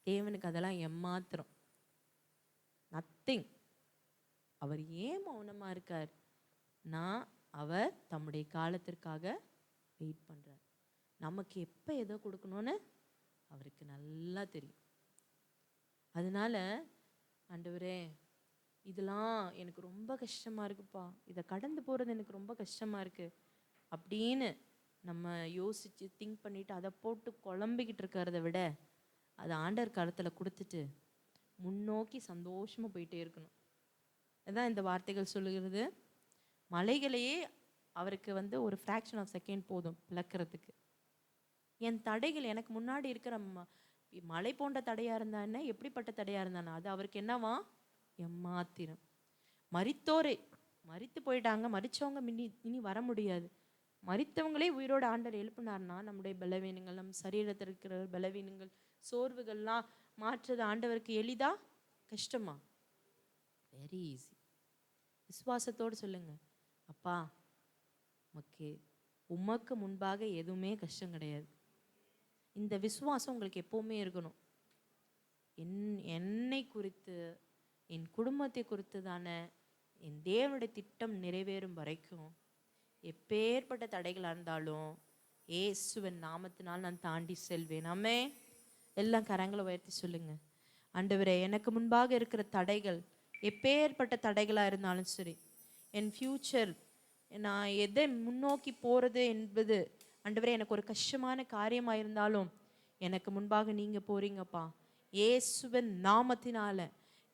தேவனுக்கு அதெல்லாம் எம்மாத்திரம், நத்திங். அவர் ஏன் மௌனமாக இருக்கார்? அவர் தம்முடைய காலத்திற்காக வெயிட் பண்ணுறார். நமக்கு எப்போ எதோ கொடுக்கணும்னு அவருக்கு நல்லா தெரியும். அதனால ஆண்டவரே, இதெல்லாம் எனக்கு ரொம்ப கஷ்டமாக இருக்குப்பா, இதை கடந்து போகிறது எனக்கு ரொம்ப கஷ்டமாக இருக்குது அப்படின்னு நம்ம யோசித்து திங்க் பண்ணிவிட்டு அதை போட்டு குழம்பிக்கிட்டு இருக்கிறத விட அதை ஆண்டவர் காலத்தில் கொடுத்துட்டு முன்னோக்கி சந்தோஷமாக போயிட்டே இருக்கணும். அதுதான் இந்த வார்த்தைகள் சொல்லுகிறது. மலைகளையே அவருக்கு ஒரு ஃப்ராக்ஷன் ஆஃப் செகண்ட் போதும் பிளக்கிறதுக்கு. என் தடைகள் எனக்கு முன்னாடி இருக்கிற மலை போன்ற தடையாக இருந்தா என்ன, எப்படிப்பட்ட தடையாக இருந்தானா அது அவருக்கு என்னவா? எம்மாத்திரம். மரித்தோரை மரித்து போயிட்டாங்க, மரித்தவங்க இனி வர முடியாது. மரித்தவங்களே உயிரோட ஆண்டவர் எழுப்பினார்னா நம்முடைய பலவீனங்கள், நம் சரீரத்தில் இருக்கிற பலவீனங்கள், சோர்வுகள்லாம் மாற்றுறது ஆண்டவருக்கு எளிதா கஷ்டமா? Very easy. விசுவாசத்தோடு சொல்லுங்க, அப்பா உமக்கு முன்பாக எதுவுமே கஷ்டம் கிடையாது. இந்த விசுவாசம் உங்களுக்கு எப்பவுமே இருக்கணும். என்னை குறித்து, என் குடும்பத்தை குறித்து தானே என் தேவனுடைய திட்டம் நிறைவேறும் வரைக்கும் எப்பேற்பட்ட தடைகளாக இருந்தாலும் இயேசுவின் நாமத்தினால் நான் தாண்டி செல்வேன். ஆமே. எல்லாம் கரங்களை உயர்த்தி சொல்லுங்க, ஆண்டவரே, எனக்கு முன்பாக இருக்கிற தடைகள் எப்பேற்பட்ட தடைகளாக இருந்தாலும் சரி, என் ஃப்யூச்சர் நான் எதை முன்னோக்கி போகிறது என்பது ஆண்டவரே எனக்கு ஒரு கஷ்டமான காரியமாக இருந்தாலும் எனக்கு முன்பாக நீங்கள் போறீங்கப்பா. இயேசுவின் நாமத்தினால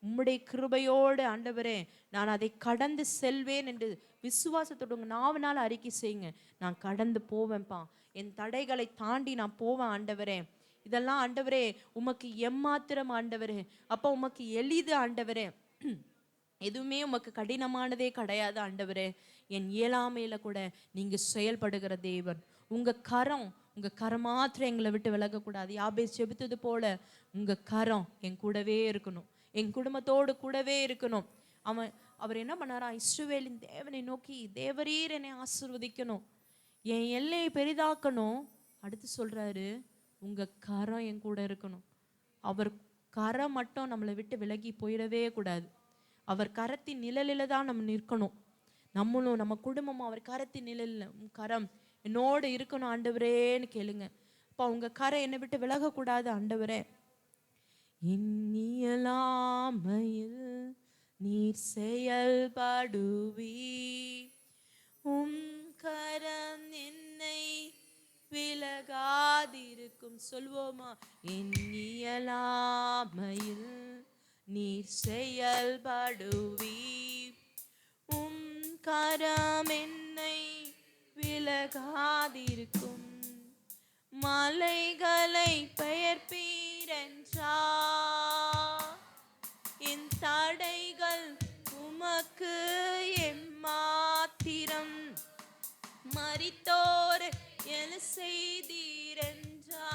உம்முடைய கிருபையோடு ஆண்டவரே நான் அதை கடந்து செல்வேன் என்று விசுவாசத்தோடு உங்கள் நாவனால் அறிக்கை செய்யுங்க. நான் கடந்து போவேன்ப்பா, என் தடைகளை தாண்டி நான் போவேன் ஆண்டவரே. இதெல்லாம் ஆண்டவரே உமக்கு எம்மாத்திரம் ஆண்டவரே. அப்போ உமக்கு எளிது ஆண்டவரே, எதுவுமே உமக்கு கடினமானதே கிடையாது ஆண்டவரே. என் இயலாமையில கூட நீங்க செயல்படுகிற தேவன். உங்க கரம் மாத்திரம் எங்களை விட்டு விலகக்கூடாது. யாபேஸ் ஜெபித்தது போல உங்க கரம் என் கூடவே இருக்கணும், என் குடும்பத்தோடு கூடவே இருக்கணும். அவர் என்ன பண்ணாரா? இஸ்ரவேலின் தேவனை நோக்கி, தேவரீர் என்னை ஆசீர்வதிக்கணும், என் எல்லையை பெரிதாக்கணும். அடுத்து சொல்றாரு, உங்க கரம் என் கூட இருக்கணும். அவர் கரம் மட்டும் நம்மளை விட்டு விலகி போயிடவே கூடாது. அவர் கரத்தின் நிழலில் தான் நம்ம நிற்கணும். நம்மளும் நம்ம குடும்பமும் அவர் கரத்தின் நிழலில், கரம் என்னோடு இருக்கணும் ஆண்டவரேன்னு கேளுங்க. அப்போ உங்க கரம் என்னை விட்டு விலகக்கூடாது ஆண்டவரே. இயலாமையில் நீர் செயல்படுவி, கரம் என்னை விலகாதிருக்கும். சொல்வோமா? இயலாமையில் நீர் செயல்படுவி, கரம் என்னை விலகாதிருக்கும். மலைகளை பெயர்ப்பீரென்றா, என் தடைகள் உமக்கு எம்மாத்திரம். மரித்தோர் என செய்தீரென்றா,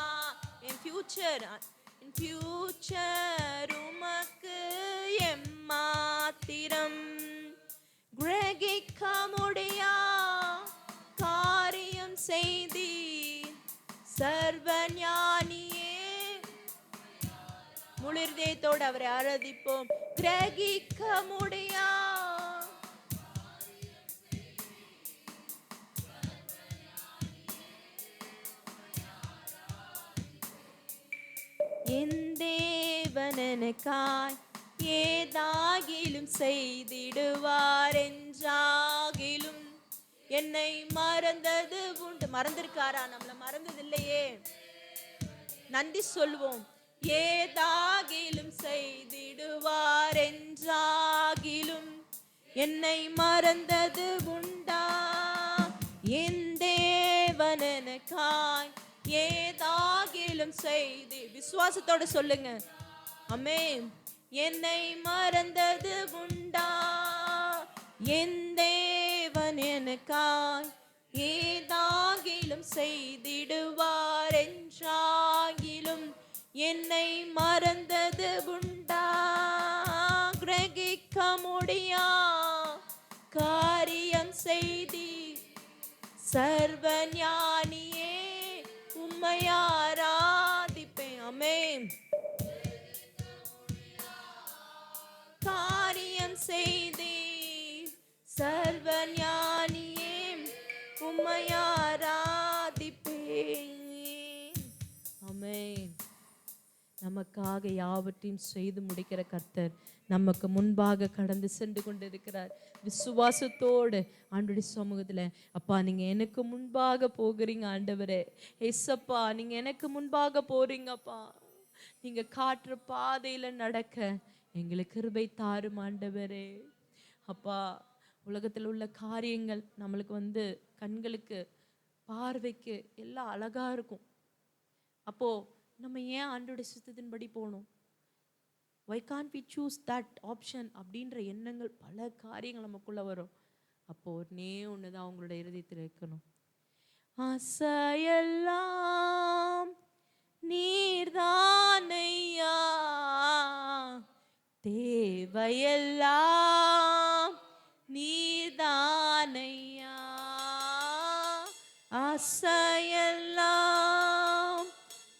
என் ஃபியூச்சர் உமக்கு எம்மாத்திரம். கிரகிக்க முடியா காரியம் செய்தீர் சர்வஞானியே, முழு இதயத்தோடு அவரை ஆராதிப்போம். கிரகிக்க முடியா என் தேவன் எனக்காய் ஏதாகிலும் செய்திடுவார் என்றாகிலும் என்னை மறந்தது உண்டு. மறந்திருக்காரா? நம்மள மறந்தது இல்லையே. நன்றி சொல்வோம். ஏதாகிலும் செய்திடுவார் என்றாகிலும் என்னை மறந்தது உண்டா? என் தேவன் எனக்காய் ஏதாகிலும் செய்து விசுவாசத்தோட சொல்லுங்க. ஆமென். என்னை மறந்தது உண்டா? என் தேவன் எனக்காய் ஏதாகிலும் செய்திடுவார் என்றாகிலும் என்னை மறந்தது உண்டா? கிரகிக்க முடியா காரியம் செய்தி சர்வ ஞானியே உம்மை ஆராதிப்பேன். ஆமென். காரியம் செய்தி சர்வ ஞானியே உம்மை ஆராதிப்பேன். ஆமென். நமக்காக யாவற்றையும் செய்து முடிக்கிற கர்த்தர் நமக்கு முன்பாக கடந்து சென்று கொண்டிருக்கிறார். விசுவாசத்தோடு ஆண்டவருடைய சமூகத்துல, அப்பா நீங்க எனக்கு முன்பாக போகிறீங்க ஆண்டவரே. ஏசப்பா நீங்க எனக்கு முன்பாக போறீங்கப்பா. நீங்க காட்டுற பாதையில நடக்க எங்களுக்கு கிருபை தாரும் ஆண்டவரே. அப்பா உலகத்தில் உள்ள காரியங்கள் நம்மளுக்கு கண்களுக்கு பார்வைக்கு எல்லாம் அழகா இருக்கும். அப்போ நம்ம ஏன் ஆண்டோட சித்தத்தின்படி போகணும்? why can't we choose that option அப்படின்ற எண்ணங்கள் பல காரியங்கள் நமக்குள்ள வரும். அப்போ ஒன்னே ஒண்ணுதான் அவங்களோட இருதயத்தில் இருக்கணும். ஆசையெல்லாம் நீர்தானையா, தேவையெல்லாம் நீர்தானையா. ஆசையெல்லாம்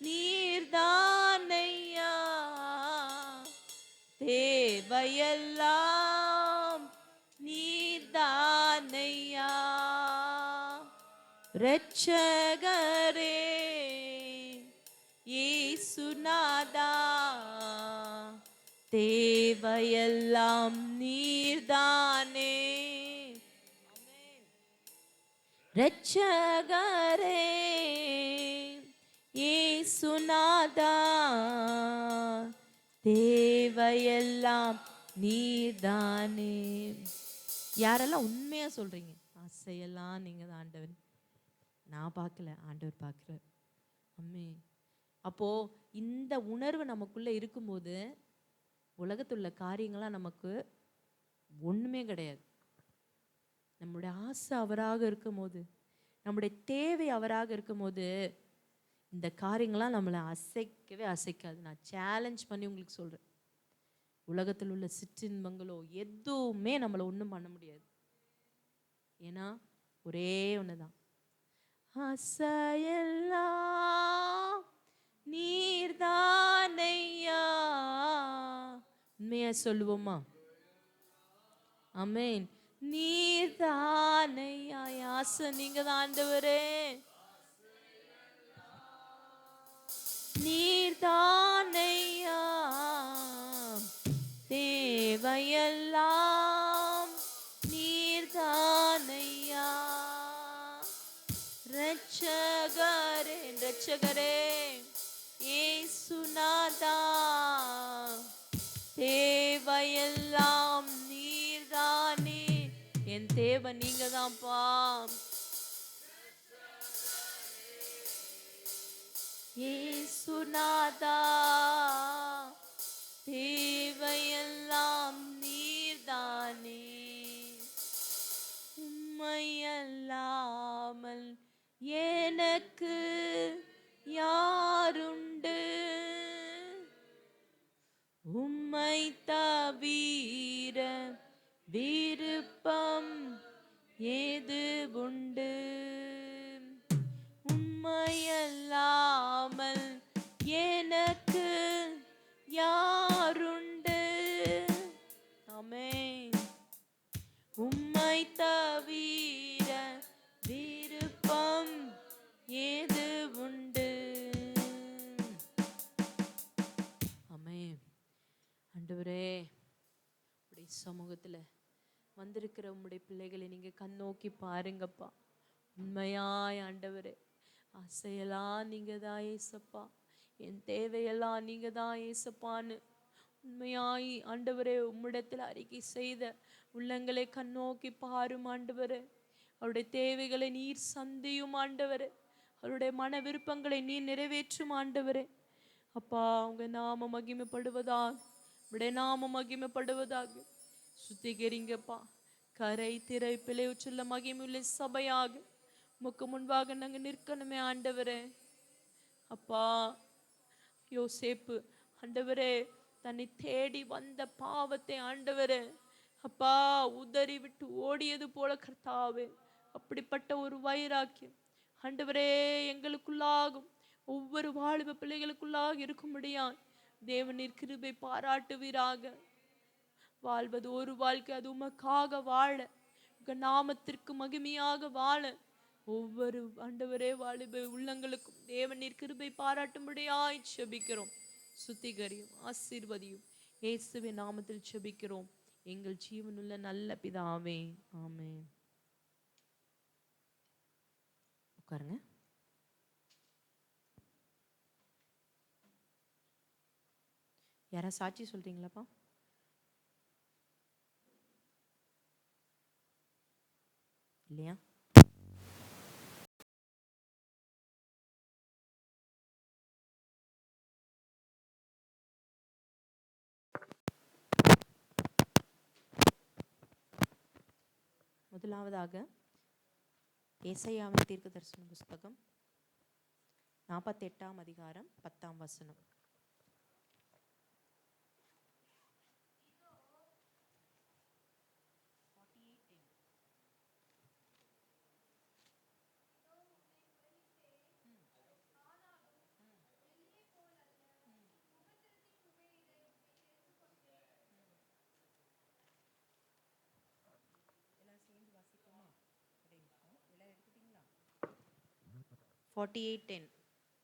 நீர்தானையா, தேவையெல்லாம் நீர்தானையா. இரட்சகரே இயேசுநாதா, தேவையெல்லாம் நீர்தானே. இரட்சகரே இயேசுநாதா, தேவையெல்லாம் நீர்தானே. யாரெல்லாம் உண்மையா சொல்றீங்க? ஆசையெல்லாம் நீங்க தான் ஆண்டவர். நான் பார்க்கல, ஆண்டவர் பார்க்கிறார். அம்மே. அப்போ இந்த உணர்வு நமக்குள்ள இருக்கும்போது உலகத்துள்ள காரியங்கள்லாம் நமக்கு ஒண்ணுமே கிடையாது. நம்முடைய ஆசை அவராக இருக்கும்போது, நம்முடைய தேவை அவராக இருக்கும்போது இந்த காரியங்கள்லாம் நம்மளை அசைக்கவே அசைக்காது. நான் சேலஞ்ச் பண்ணி உங்களுக்கு சொல்றேன். உலகத்தில் உள்ள சிற்றின்பங்களோ எதுவுமே நம்மளை ஒன்றும் பண்ண முடியாது. ஏன்னா ஒரே ஒண்ணுதான், ஆசையெல்லாம் நீர்தானையா. உண்மையா சொல்லுவோமா? ஆமென். நீர்தானையா. ஆசை நீங்க தான் ஆண்டவரே. நீர்தானையா, தேவையெல்லாம் நீர்தானையா. இரட்சகரே இரட்சகரே இயேசுநாதா, தேவையெல்லாம் நீர்தானே. என் தேவை நீங்க தான்ப்பா. இயேசுநாதா, தேவையெல்லாம் நீர்தானே. உம்மையல்லாமல் எனக்கு யாருண்டு? உம்மை தவிர விருப்பம் ஏது உண்டு? உம்மையல்லாமல் எனக்கு யார் உம்மை தவிர விருப்பம் ஏது உண்டு? ஆமென். ஆண்டவரே, உடைய சமூகத்துல வந்திருக்கிற உம்முடைய பிள்ளைகளை நீங்க கண்ணோக்கி பாருங்கப்பா. உண்மையாய் ஆண்டவரே, ஆசையெல்லாம் நீங்க தான் ஏசப்பா, என் தேவையெல்லாம் நீங்க தான் ஏசப்பான்னு உண்மையாய் ஆண்டவரே உம்மிடத்தில் அறிக்கை செய்த உள்ளங்களை கண்ணோக்கி பாரும் ஆண்டவரே. அவருடைய தேவைகளை நீர் சந்தியும் ஆண்டவரே. அவருடைய மன விருப்பங்களை நீர் நிறைவேற்றும் ஆண்டவரே. அப்பா, உங்க நாம மகிமைப்படுவதாக, உடைய நாம மகிமைப்படுவதாக. சுத்திகரிங்கப்பா. கரை திரை பிழையுற்றுள்ள மகிமையுள்ள சபையாக உமக்கு முன்பாக நாங்கள் நிற்கணுமே ஆண்டவரே. அப்பா, யோசேப்பு ஆண்டவரே தன்னை தேடி வந்த பாவத்தை ஆண்டவரே அப்பா உதறி விட்டு ஓடியது போல கர்த்தாவே, அப்படிப்பட்ட ஒரு வைராக்கியம் ஆண்டவரே எங்களுக்குள்ளாகும், ஒவ்வொரு வாலிப பிள்ளைகளுக்குள்ளாக இருக்கும்படியான் தேவனீர் கிருபை பாராட்டுவீராக. வாழ்வது ஒரு வாழ்க்கை, அது உமக்காக வாழ, உங்க நாமத்திற்கு மகிமையாக வாழ ஒவ்வொரு ஆண்டவரே வாலிப உள்ளங்களுக்கும் தேவனீர் கிருபை பாராட்டும்படியாய் செபிக்கிறோம். சுத்திகரியும் ஆசீர்வதியும் இயேசுவின் நாமத்தில் செபிக்கிறோம் எங்கள் ஜீவனுள்ள நல்ல பிதாவே, ஆமென். உட்காருங்க. யாரா சாட்சி சொல்றீங்களாப்பா? இல்லையா? முதலாவதாக ஏசாயாவின் தீர்க்கதரிசன புஸ்தகம் 48ஆம் அதிகாரம் 10ஆம் வசனம்.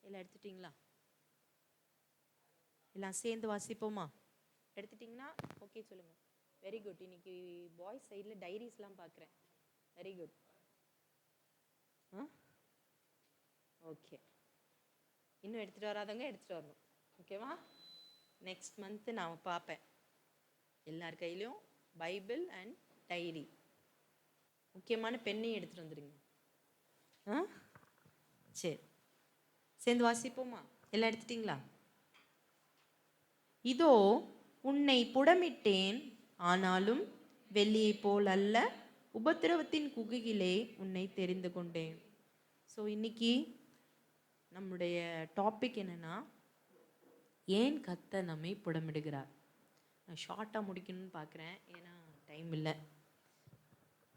எல்லாம் எடுத்துட்டீங்களா? எல்லாம் சேர்ந்து வாசிப்போமா? எடுத்துட்டீங்கன்னா ஓகே சொல்லுங்க. Very good. இன்னைக்கு பாய்ஸ் சைடில் டைரிஸ்லாம் பார்க்குறேன். Very good. ஓகே, இன்னும் எடுத்துகிட்டு வராதவங்க எடுத்துகிட்டு வரணும். ஓகேவா? நெக்ஸ்ட் மந்த்து நான் பார்ப்பேன் எல்லார் கையிலையும் பைபிள் அண்ட் டைரி. முக்கியமான பெண்ணையும் எடுத்துகிட்டு வந்துடுங்க. சரி, சேர்ந்து வாசிப்போமா? எல்லாம் எடுத்துட்டீங்களா? இதோ உன்னை புடமிட்டேன், ஆனாலும் வெள்ளியை போல் அல்ல, உபத்திரவத்தின் குகையிலே உன்னை தெரிந்து கொண்டேன். ஸோ இன்னைக்கு நம்முடைய டாபிக் என்னன்னா, ஏன் கர்த்தர் நம்மை புடமிடுகிறார். நான் ஷார்ட்டாக முடிக்கணும்னு பார்க்குறேன், ஏன்னா டைம் இல்லை.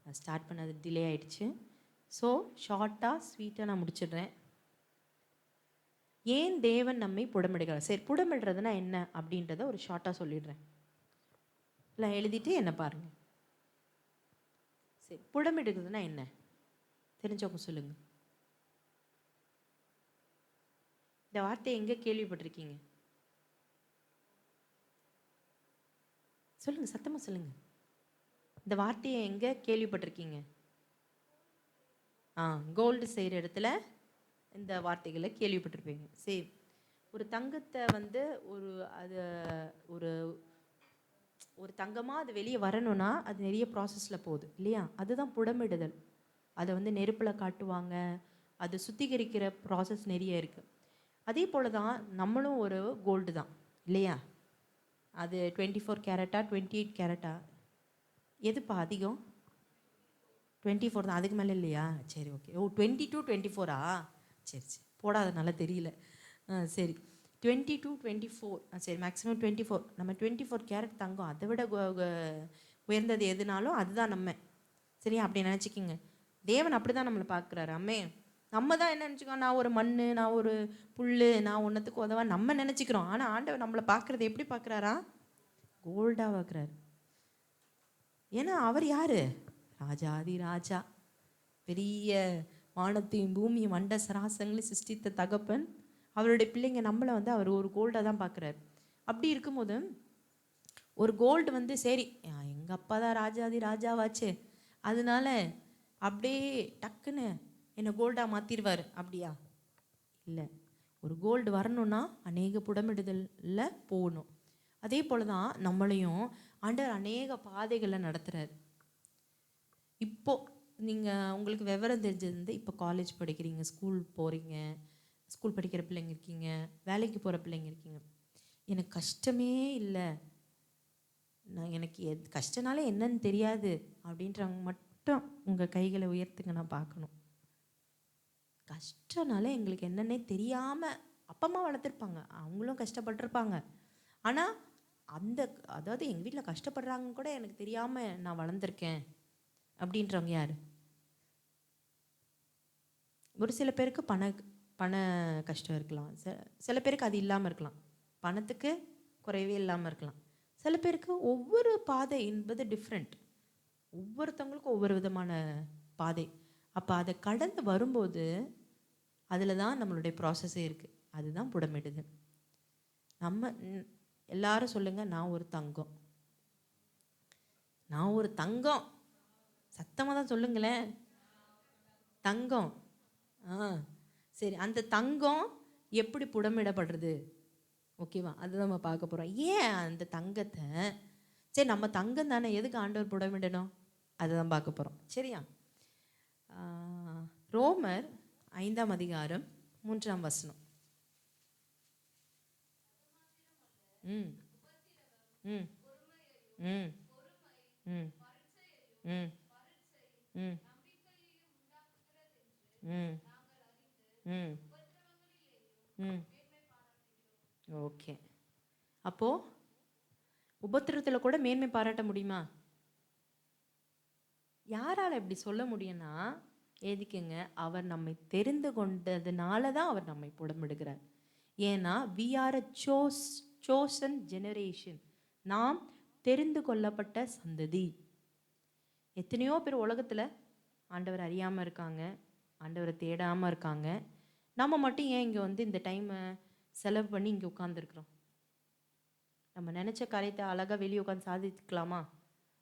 நான் ஸ்டார்ட் பண்ணது டிலே ஆயிடுச்சு. ஸோ ஷார்ட்டாக ஸ்வீட்டாக நான் முடிச்சிடுறேன். ஏன் தேவன் நம்மை புடமிடுகிறார்? சரி, புடமிடுறதுனா என்ன அப்படின்றத ஒரு ஷார்ட்டாக சொல்லிடுறேன். இல்லை எழுதிட்டு என்ன பாருங்க. சரி, புடமிடுகிறதுனா என்ன தெரிஞ்சவங்க சொல்லுங்க. இந்த வார்த்தையை எங்கே கேள்விப்பட்டிருக்கீங்க? சொல்லுங்க, சத்தமாக சொல்லுங்க. இந்த வார்த்தையை எங்கே கேள்விப்பட்டிருக்கீங்க? கோல்டு செய்கிற இடத்துல இந்த வார்த்தைகளை கேள்விப்பட்டிருப்பீங்க. சரி, ஒரு தங்கத்தை வந்து ஒரு தங்கமாக அது வெளியே வரணும்னா அது நிறைய ப்ராசஸில் போகுது இல்லையா? அதுதான் புடமிடுதல். அதை வந்து நெருப்பில் காட்டுவாங்க, அது சுத்திகரிக்கிற ப்ராசஸ் நிறைய இருக்குது. அதே போல் தான் நம்மளும் ஒரு கோல்டு தான் இல்லையா? அது 24 கேரட்டா 28 கேரட்டா? எதுப்பா அதிகம்? 24 தான். அதுக்கு மேலே இல்லையா? சரி, ஓகே. 22 24ஆ? சரி சரி, போடாதனால தெரியல. சரி, 22 24. சரி, மேக்ஸிமம் 24. நம்ம 24 கேரட் தங்கம், அதை விட உயர்ந்தது எதுனாலும் அதுதான் நம்ம. சரியா? அப்படி நினச்சிக்கிங்க. தேவன் அப்படி தான் நம்மளை பார்க்குறாரு. அம்மே, நம்ம தான் என்ன நினச்சிக்கோம், நான் ஒரு மண், நான் ஒரு புல், நான் ஒன்றத்துக்கு உதவா நம்ம நினச்சிக்கிறோம். ஆனால் ஆண்டவர் நம்மளை பார்க்குறது எப்படி பார்க்குறாரா? கோல்டாக பார்க்குறாரு. ஏன்னா அவர் யார்? ராஜாதி ராஜா, பெரிய வானத்தையும் பூமியும் அண்ட சராசங்களையும் சிருஷ்டித்த தகப்பன், அவருடைய பிள்ளைங்க நம்மளை வந்து அவர் ஒரு கோல்டாக தான் பார்க்குறாரு. அப்படி இருக்கும்போது ஒரு கோல்டு வந்து சரி எங்கள் அப்பா தான் ராஜாதி ராஜாவாச்சு, அதனால அப்படியே டக்குன்னு என்னை கோல்டாக மாற்றிடுவார் அப்படியா? இல்லை. ஒரு கோல்டு வரணும்னா அநேக புடமிடுதலில் போகணும். அதே போல தான் நம்மளையும் ஆண்டவர் அநேக பாதைகளை நடத்துகிறார். இப்போது நீங்கள் உங்களுக்கு விவரம் தெரிஞ்சது, இப்போ காலேஜ் படிக்கிறீங்க, ஸ்கூல் போகிறீங்க, ஸ்கூல் படிக்கிற பிள்ளைங்க இருக்கீங்க, வேலைக்கு போகிற பிள்ளைங்க இருக்கீங்க. எனக்கு கஷ்டமே இல்லை, எனக்கு கஷ்டனாலே என்னன்னு தெரியாது அப்படின்றவங்க மட்டும் உங்கள் கைகளை உயர்த்துங்க, நான் பார்க்கணும். கஷ்டனால எங்களுக்கு என்னன்னே தெரியாமல் அப்பா அம்மா வளர்த்துருப்பாங்க, அவங்களும் கஷ்டப்பட்டிருப்பாங்க. ஆனால் அதாவது எங்கள் வீட்டில் கஷ்டப்படுறாங்க கூட எனக்கு தெரியாமல் நான் வளர்ந்துருக்கேன் அப்படின்றவங்க யார்? ஒரு சில பேருக்கு பண கஷ்டம் இருக்கலாம், சில பேருக்கு அது இல்லாமல் இருக்கலாம், பணத்துக்கு குறைவே இல்லாமல் இருக்கலாம். சில பேருக்கு ஒவ்வொரு பாதை என்பது டிஃப்ரெண்ட், ஒவ்வொருத்தவங்களுக்கும் ஒவ்வொரு விதமான பாதை. அப்போ அதை கடந்து வரும்போது அதில் தான் நம்மளுடைய ப்ராசஸே இருக்குது. அதுதான் புடமிடுது. நம்ம எல்லாரும் சொல்லுங்கள், நான் ஒரு தங்கம். நான் ஒரு தங்கம், சத்தமாக தான் சொல்லுங்களேன், தங்கம். சரி, அந்த தங்கம் எப்படி புடமிடப்படுறது? ஓகேவா? அதுதான் நம்ம பார்க்க போகிறோம். ஏன் அந்த தங்கத்தை, சரி நம்ம தங்கம் தானே, எதுக்கு ஆண்டவர் புடமிடணும்? அதுதான் பார்க்க போகிறோம். சரியா? ரோமர் 5ஆம் அதிகாரம் 3ஆம் வசனம். ம் ம் ம் ம் ம் ம் ம் ம் ம் ஓகே. அப்போது உபத்திரத்தில் கூட மேன்மை பாராட்ட முடியுமா? யாரால் இப்படி சொல்ல முடியும்னா, எதுக்குங்க? அவர் நம்மை தெரிந்து கொண்டதுனால தான் அவர் நம்மை புடமிடுகிறார். ஏன்னா we are a chosen generation, நாம் தெரிந்து கொள்ளப்பட்ட சந்ததி. எத்தனையோ பேர் உலகத்தில் ஆண்டவர் அறியாமல் இருக்காங்க, ஆண்டவரை தேடாமல் இருக்காங்க. நம்ம மட்டும் ஏன் இங்கே வந்து இந்த டைமை செலவு பண்ணி இங்கே உட்காந்துருக்குறோம்? நம்ம நினச்ச காரியத்தை அழகாக வெளியே உட்காந்து சாதிக்கலாமா?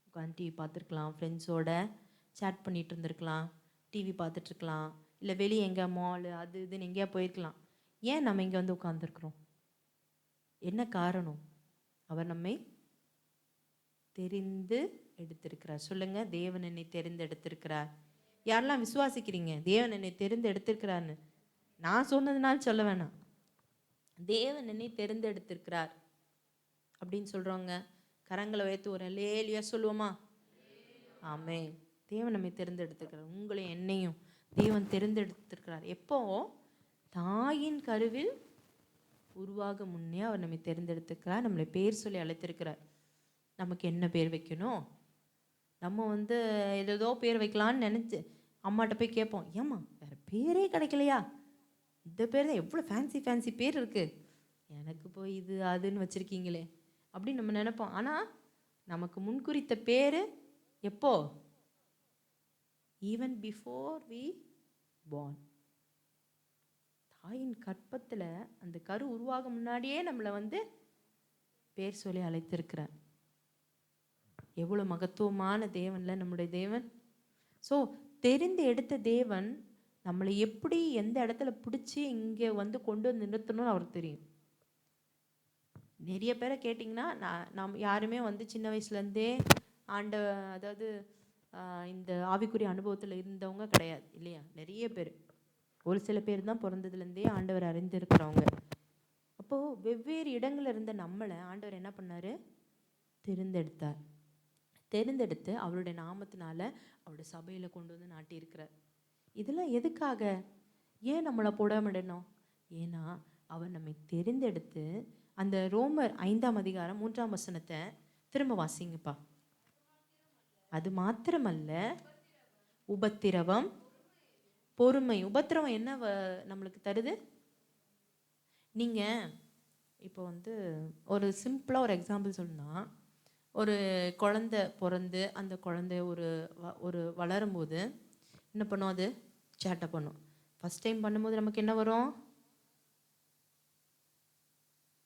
உட்காந்து டிவி பார்த்துருக்கலாம், ஃப்ரெண்ட்ஸோட சேட் பண்ணிகிட்டு இருந்திருக்கலாம், டிவி பார்த்துட்ருக்கலாம், இல்லை வெளியே எங்கே மாலு அது இதுன்னு எங்கேயா போயிருக்கலாம். ஏன் நம்ம இங்கே வந்து உட்காந்துருக்குறோம்? என்ன காரணம்? அவர் நம்மை தெரிந்து எடுத்திருக்கிறார். சொல்லுங்க, தேவன் என்னை தெரிந்து எடுத்திருக்கிறார். யாரெல்லாம் விசுவாசிக்கிறீங்க தேவன் என்னை தெரிந்து எடுத்திருக்கிறான்னு? நான் சொன்னதுனால சொல்ல வேணாம், தேவன் என்னை தெரிந்து எடுத்திருக்கிறார் அப்படின்னு சொல்கிறவங்க கரங்களை வைத்து ஒரு லேலியா சொல்லுவோமா? ஆமே. தேவன் நம்மை தெரிந்தெடுத்துக்கிறார். உங்களையும் என்னையும் தேவன் தெரிந்தெடுத்திருக்கிறார். எப்போ? தாயின் கருவில் உருவாக முன்னே அவர் நம்மை தெரிந்தெடுத்துக்கிறார். நம்மளை பேர் சொல்லி அழைத்திருக்கிறார். நமக்கு என்ன பேர் வைக்கணும்? நம்ம வந்து ஏதோ பேர் வைக்கலான்னு நினச்சி அம்மாட்ட போய் கேட்போம், ஏம்மா வேறு பேரே கிடைக்கலையா? இந்த பேர் தான், எவ்வளோ ஃபேன்சி பேர் இருக்குது, எனக்கு போய் இது அதுன்னு வச்சுருக்கீங்களே அப்படின்னு நம்ம நினைப்போம். ஆனால் நமக்கு முன்குறித்த பேர் எப்போ? Even before we born. தாயின் கற்பத்தில் அந்த கரு உருவாக முன்னாடியே நம்மளை வந்து பேர் சொல்லி அழைத்திருக்கிறார். எவ்வளோ மகத்துவமான தேவன்ல நம்முடைய தேவன். ஸோ தெரிந்து எடுத்த தேவன் நம்மளை எப்படி எந்த இடத்துல பிடிச்சி இங்கே வந்து கொண்டு வந்து நிறுத்தணும்னு அவருக்கு தெரியும். நிறைய பேரை கேட்டிங்கன்னா, நாம் யாருமே வந்து சின்ன வயசுலேருந்தே அதாவது இந்த ஆவிக்குரிய அனுபவத்தில் இருந்தவங்க கிடையாது இல்லையா? நிறைய பேர், ஒரு சில பேர் தான் பிறந்ததுலேருந்தே ஆண்டவர் அறிந்திருக்கிறவங்க. அப்போது வெவ்வேறு இடங்களில் இருந்த நம்மளை ஆண்டவர் என்ன பண்ணார்? தெரிந்தெடுத்தார். தெரிந்தெடுத்து அவருடைய நாமத்தினால அவருடைய சபையில் கொண்டு வந்து நாட்டியிருக்கிறார். இதெல்லாம் எதுக்காக? ஏன் நம்மளை புடமிடணும்? ஏன்னா அவர் நம்மை தெரிந்தெடுத்து, அந்த ரோமர் 5ஆம் அதிகாரம் 3ஆம் வசனத்தை திரும்ப வாசிங்கப்பா. அது மாத்திரமல்ல, உபத்திரவம், பொறுமை. உபத்திரவம் என்ன நம்மளுக்கு தருது? நீங்கள் இப்போ வந்து ஒரு சிம்பிளாக ஒரு எக்ஸாம்பிள் சொன்னால், ஒரு குழந்தை பிறந்து அந்த குழந்தை ஒரு வளரும்போது என்ன பண்ணும், அது சேட்டை பண்ணும். ஃபஸ்ட் டைம் பண்ணும்போது நமக்கு என்ன வரும்?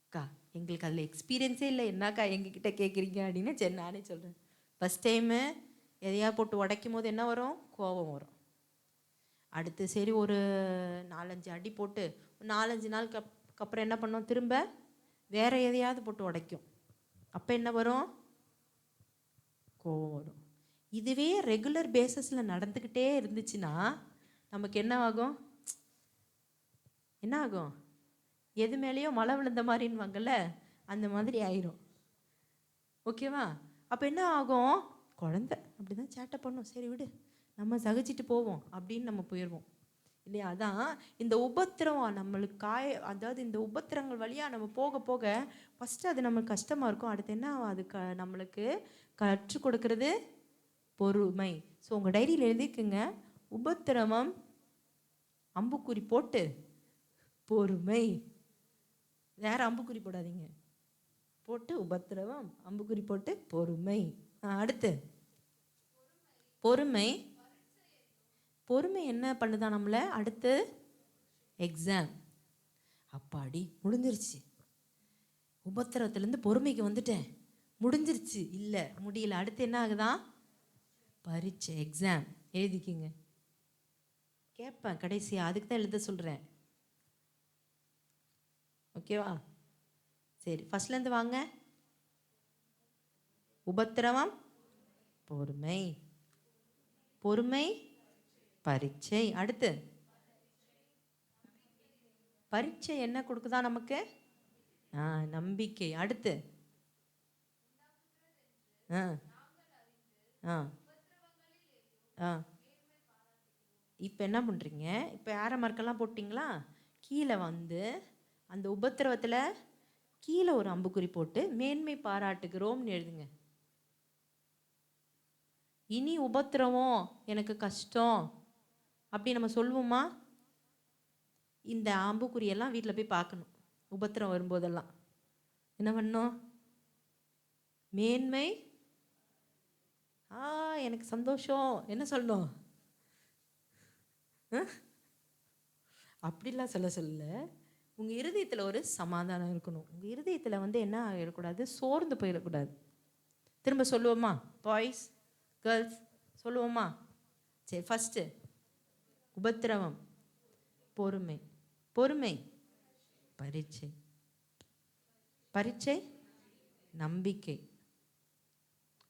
அக்கா எங்களுக்கு அதில் எக்ஸ்பீரியன்ஸே இல்லை, என்னக்கா எங்ககிட்ட கேட்குறீங்க அப்படின்னு. சரி நானே சொல்கிறேன். ஃபஸ்ட் டைமு எதையா போட்டு உடைக்கும் போது என்ன வரும்? கோபம் வரும். அடுத்து சரி ஒரு 4-5 அடி போட்டு 4-5 நாளுக்கு அப்புறம் என்ன பண்ணோம்? திரும்ப வேற எதையாவது போட்டு உடைக்கும். அப்போ என்ன வரும்? கோவம் வரும். இதுவே ரெகுலர் பேசிஸில் நடந்துக்கிட்டே இருந்துச்சுன்னா நமக்கு என்ன ஆகும்? என்ன ஆகும்? எது மேலேயோ மழை விழுந்த மாதிரின்னுவாங்கல்ல, அந்த மாதிரி ஆயிரும். ஓகேவா? அப்போ என்ன ஆகும்? குழந்தை அப்படி தான் சேட்டை பண்ணும், சரி விடு நம்ம சகிச்சிட்டு போவோம் அப்படின்னு நம்ம போயிடுவோம் இல்லையா? அதான் இந்த உபத்திரம் நம்மளுக்கு அதாவது இந்த உபத்திரங்கள் வழியாக நம்ம போக போக ஃபஸ்ட்டு அது நம்மளுக்கு கஷ்டமாக இருக்கும். அடுத்து என்ன அது நம்மளுக்கு கற்றுக் கொடுக்கறது பொறுமை. ஸோ உங்கள் டைரியில் எழுதிக்குங்க, உபத்திரவம் அம்புக்குறி போட்டு பொறுமை. வேற அம்புக்குறி போடாதீங்க, போட்டு உபத்திரவம் அம்புக்குறி போட்டு பொறுமை. அடுத்து பொறுமை. பொறுமை என்ன பண்ணுதா நம்மளை? அடுத்து எக்ஸாம். அப்பாடி முடிஞ்சிருச்சு, உபத்திரவத்திலேருந்து பொறுமைக்கு வந்துட்டேன், முடிஞ்சிருச்சு. இல்லை முடியல, அடுத்து என்ன ஆகுதான்? பரீட்சை, எக்ஸாம். எழுதிக்கிங்க, கேட்பேன் கடைசியாக, அதுக்கு தான் எழுத சொல்கிறேன். ஓகேவா? சரி ஃபஸ்ட்லேருந்து வாங்க. உபத்திரவம் பொறுமை, பொறுமை பரீட்சை. அடுத்து பரீட்சை என்ன கொடுக்குதா நமக்கு? நம்பிக்கை. அடுத்து இப்போ என்ன பண்ணுறீங்க? இப்போ ஏற மார்க்கெல்லாம் போட்டிங்களா? கீழே வந்து அந்த உபத்திரவத்தில் கீழே ஒரு அம்புக்குறி போட்டு மேன்மை பாராட்டுகிறோம்னு எழுதுங்க. இனி உபத்திரவம் எனக்கு கஷ்டம் அப்படி நம்ம சொல்லுவோமா? இந்த அம்புக்குறியெல்லாம் வீட்டில் போய் பார்க்கணும். உபத்திரம் வரும்போதெல்லாம் என்ன பண்ணணும்? மேன்மை எனக்கு சந்தோஷம் என்ன சொல்லணும்? அப்படிலாம் சொல்ல உங்கள் இருதயத்தில் ஒரு சமாதானம் இருக்கணும். உங்கள் இருதயத்தில் வந்து என்ன ஆகிடக்கூடாது? சோர்ந்து போயிடக்கூடாது. திரும்ப சொல்லுவோமா? பாய்ஸ் கேர்ள்ஸ் சொல்லுவோமா? சரி ஃபஸ்ட்டு உபத்திரவம் பொறுமை, பொறுமை பரீட்சை, பரீட்சை நம்பிக்கை.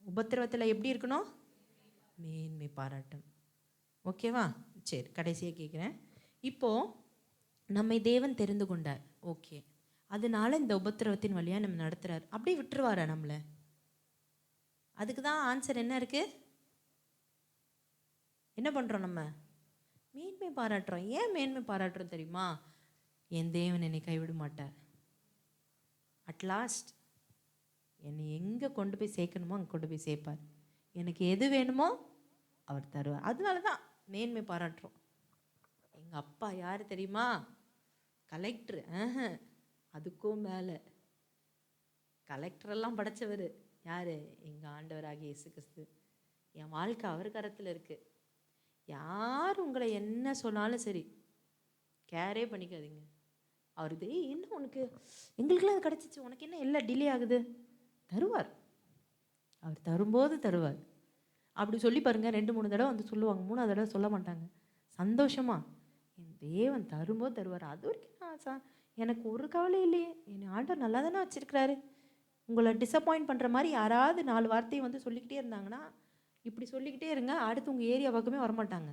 உபத்திரவத்தில் எப்படி இருக்கணும்? மேன்மை பாராட்டும். ஓகேவா? சரி கடைசியாக கேட்குறேன். இப்போது நம்மை தேவன் தெரிந்து கொண்டார், ஓகே, அதனால இந்த உபத்திரவத்தின் வழியாக நம்ம நடத்துகிறார். அப்படியே விட்டுருவாரா நம்மளை? அதுக்கு தான் ஆன்சர் என்ன இருக்குது? என்ன பண்ணுறோம்? நம்ம மேன்மை பாராட்டுறோம். ஏன் மேன்மை பாராட்டுறோம் தெரியுமா? என் தேவன் என்னை கைவிட மாட்டார். அட்லாஸ்ட் என்னை எங்கே கொண்டு போய் சேர்க்கணுமோ அங்கே கொண்டு போய் சேர்ப்பார். எனக்கு எது வேணுமோ அவர் தருவார். அதனால தான் மேன்மை பாராட்டுறோம். எங்கள் அப்பா யார் தெரியுமா? கலெக்டர். அதுக்கும் மேலே கலெக்டரெல்லாம் படைச்சவர் யார்? எங்கள் ஆண்டவராகிய இயேசு கிறிஸ்து. என் வாழ்க்கை அவர் கரத்தில் இருக்குது. யார் உங்களை என்ன சொன்னாலும் சரி கேரே பண்ணிக்காதீங்க. அவர் என்ன உனக்கு, எங்களுக்கெல்லாம் அது கிடச்சிச்சு, உனக்கு என்ன எல்லாம் டிலே ஆகுது? தருவார், அவர் தரும்போது தருவார். அப்படி சொல்லி பாருங்கள், 2-3 தடவை வந்து சொல்லுவாங்க, 3ஆவது தடவை சொல்ல மாட்டாங்க. சந்தோஷமா என் தேவன் தரும்போது தருவார். அது வரைக்கும் நான் எனக்கு ஒரு கவலை இல்லையே, என்னை ஆண்டவர் நல்லா தானே வச்சுருக்கிறாரு. உங்களை டிசப்பாயிண்ட் பண்ணுற மாதிரி யாராவது 4 வார்த்தையை வந்து சொல்லிக்கிட்டே இருந்தாங்கன்னா இப்படி சொல்லிக்கிட்டே இருங்க, அடுத்து உங்கள் ஏரியா பக்கமே வரமாட்டாங்க.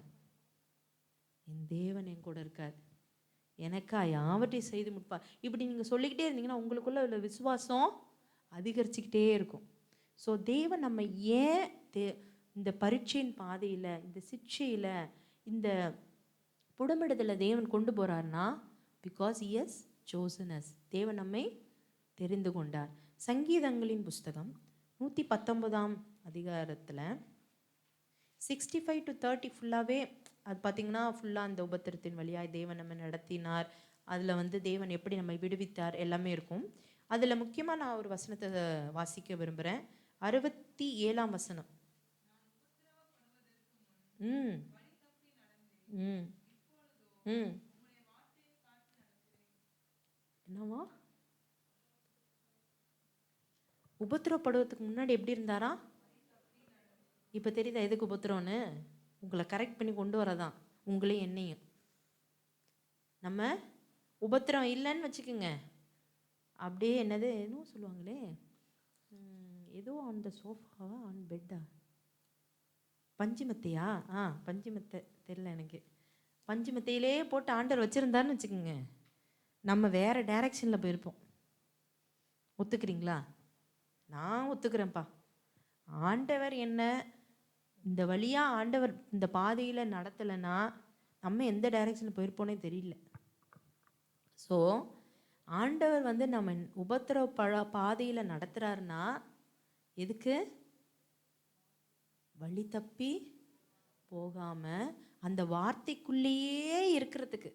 என் தேவன் என் கூட இருக்கார், எனக்கா யாவற்றையும் செய்து முடிப்பார். இப்படி நீங்கள் சொல்லிக்கிட்டே இருந்தீங்கன்னா உங்களுக்குள்ள உள்ள விசுவாசம் அதிகரிச்சுக்கிட்டே இருக்கும். ஸோ தேவன் நம்ம ஏன் இந்த பரீட்சையின் பாதையில், இந்த சிக்ஷையில், இந்த புடமிடுதலில் தேவன் கொண்டு போகிறார்னா, because He has chosen us. தேவன் நம்மை தெரிந்து கொண்டார். சங்கீதங்களின் புஸ்தகம் 119ஆம் அதிகாரத்தில் 65 to 30 ஃபுல்லாகவே அது பார்த்திங்கன்னா ஃபுல்லாக அந்த உபத்திரத்தின் வழியாக தேவன் நம்ம நடத்தினார், அதில் வந்து தேவன் எப்படி நம்மை விடுவித்தார் எல்லாமே இருக்கும். அதில் முக்கியமாக நான் ஒரு வசனத்தை வாசிக்க விரும்புகிறேன். 67 வசனம். ம் ம் ம் என்னவா? உபத்திரப்படுவதற்கு முன்னாடி எப்படி இருந்தாரா? இப்போ தெரியுதா எதுக்கு உபத்திரம்னு? உங்களை கரெக்ட் பண்ணி கொண்டு வரதான், உங்களையும் என்னையும். நம்ம உபத்திரம் இல்லைன்னு வச்சுக்கோங்க, அப்படியே என்னது என்னவோ சொல்லுவாங்களே, ஏதோ அந்த சோஃபாவா ஆன் பெட்டா, பஞ்சுமெத்தையா? பஞ்சுமெத்தை தெரியல எனக்கு. பஞ்சுமெத்தையிலே போட்டு ஆண்டவர் வச்சுருந்தாருன்னு வச்சுக்கோங்க, நம்ம வேறு டைரக்ஷனில் போயிருப்போம். ஒத்துக்கிறீங்களா? நான் ஒத்துக்கிறேன்ப்பா. ஆண்டவர் என்ன இந்த வழியாக ஆண்டவர் இந்த பாதையில் நடத்தலைன்னா நம்ம எந்த டைரக்ஷனில் போயிருப்போனே தெரியல. ஸோ ஆண்டவர் வந்து நம்ம உபத்திரவ பாதையில் நடத்துகிறாருன்னா எதுக்கு? வழி தப்பி போகாமல் அந்த வார்த்தைக்குள்ளேயே இருக்கிறதுக்கு.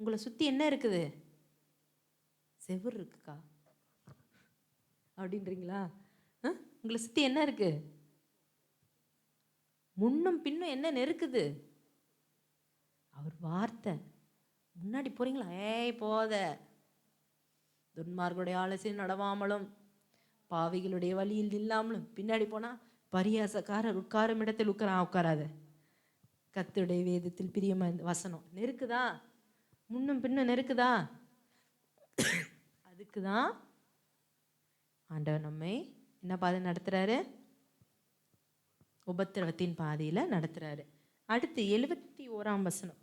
உங்களை சுற்றி என்ன இருக்குது? செவுர் இருக்குக்கா அப்படின்றீங்களா? உங்களை சுற்றி என்ன இருக்கு? முன்னும் பின்னும் என்ன நெருக்குது? அவர் வார்த்தை. முன்னாடி போறீங்களா? ஏய் போத, துன்மார்களுடைய ஆலோசனை நடவாமலும் பாவிகளுடைய வழியில் இல்லாமலும். பின்னாடி போனா பரியாசக்காரர் உட்காரும் இடத்தில் உட்காராத. கர்த்தருடைய வேதத்தில் பிரியமா வசனம் நெருக்குதா? முன்னும் பின்னும் நெருக்குதா? அதுக்குதான் ஆண்டவர் நம்மை என்ன பாதை நடத்துறாரு? உபத்திரவத்தின் பாதையில நடத்துறாரு. அடுத்து 71 வசனம்.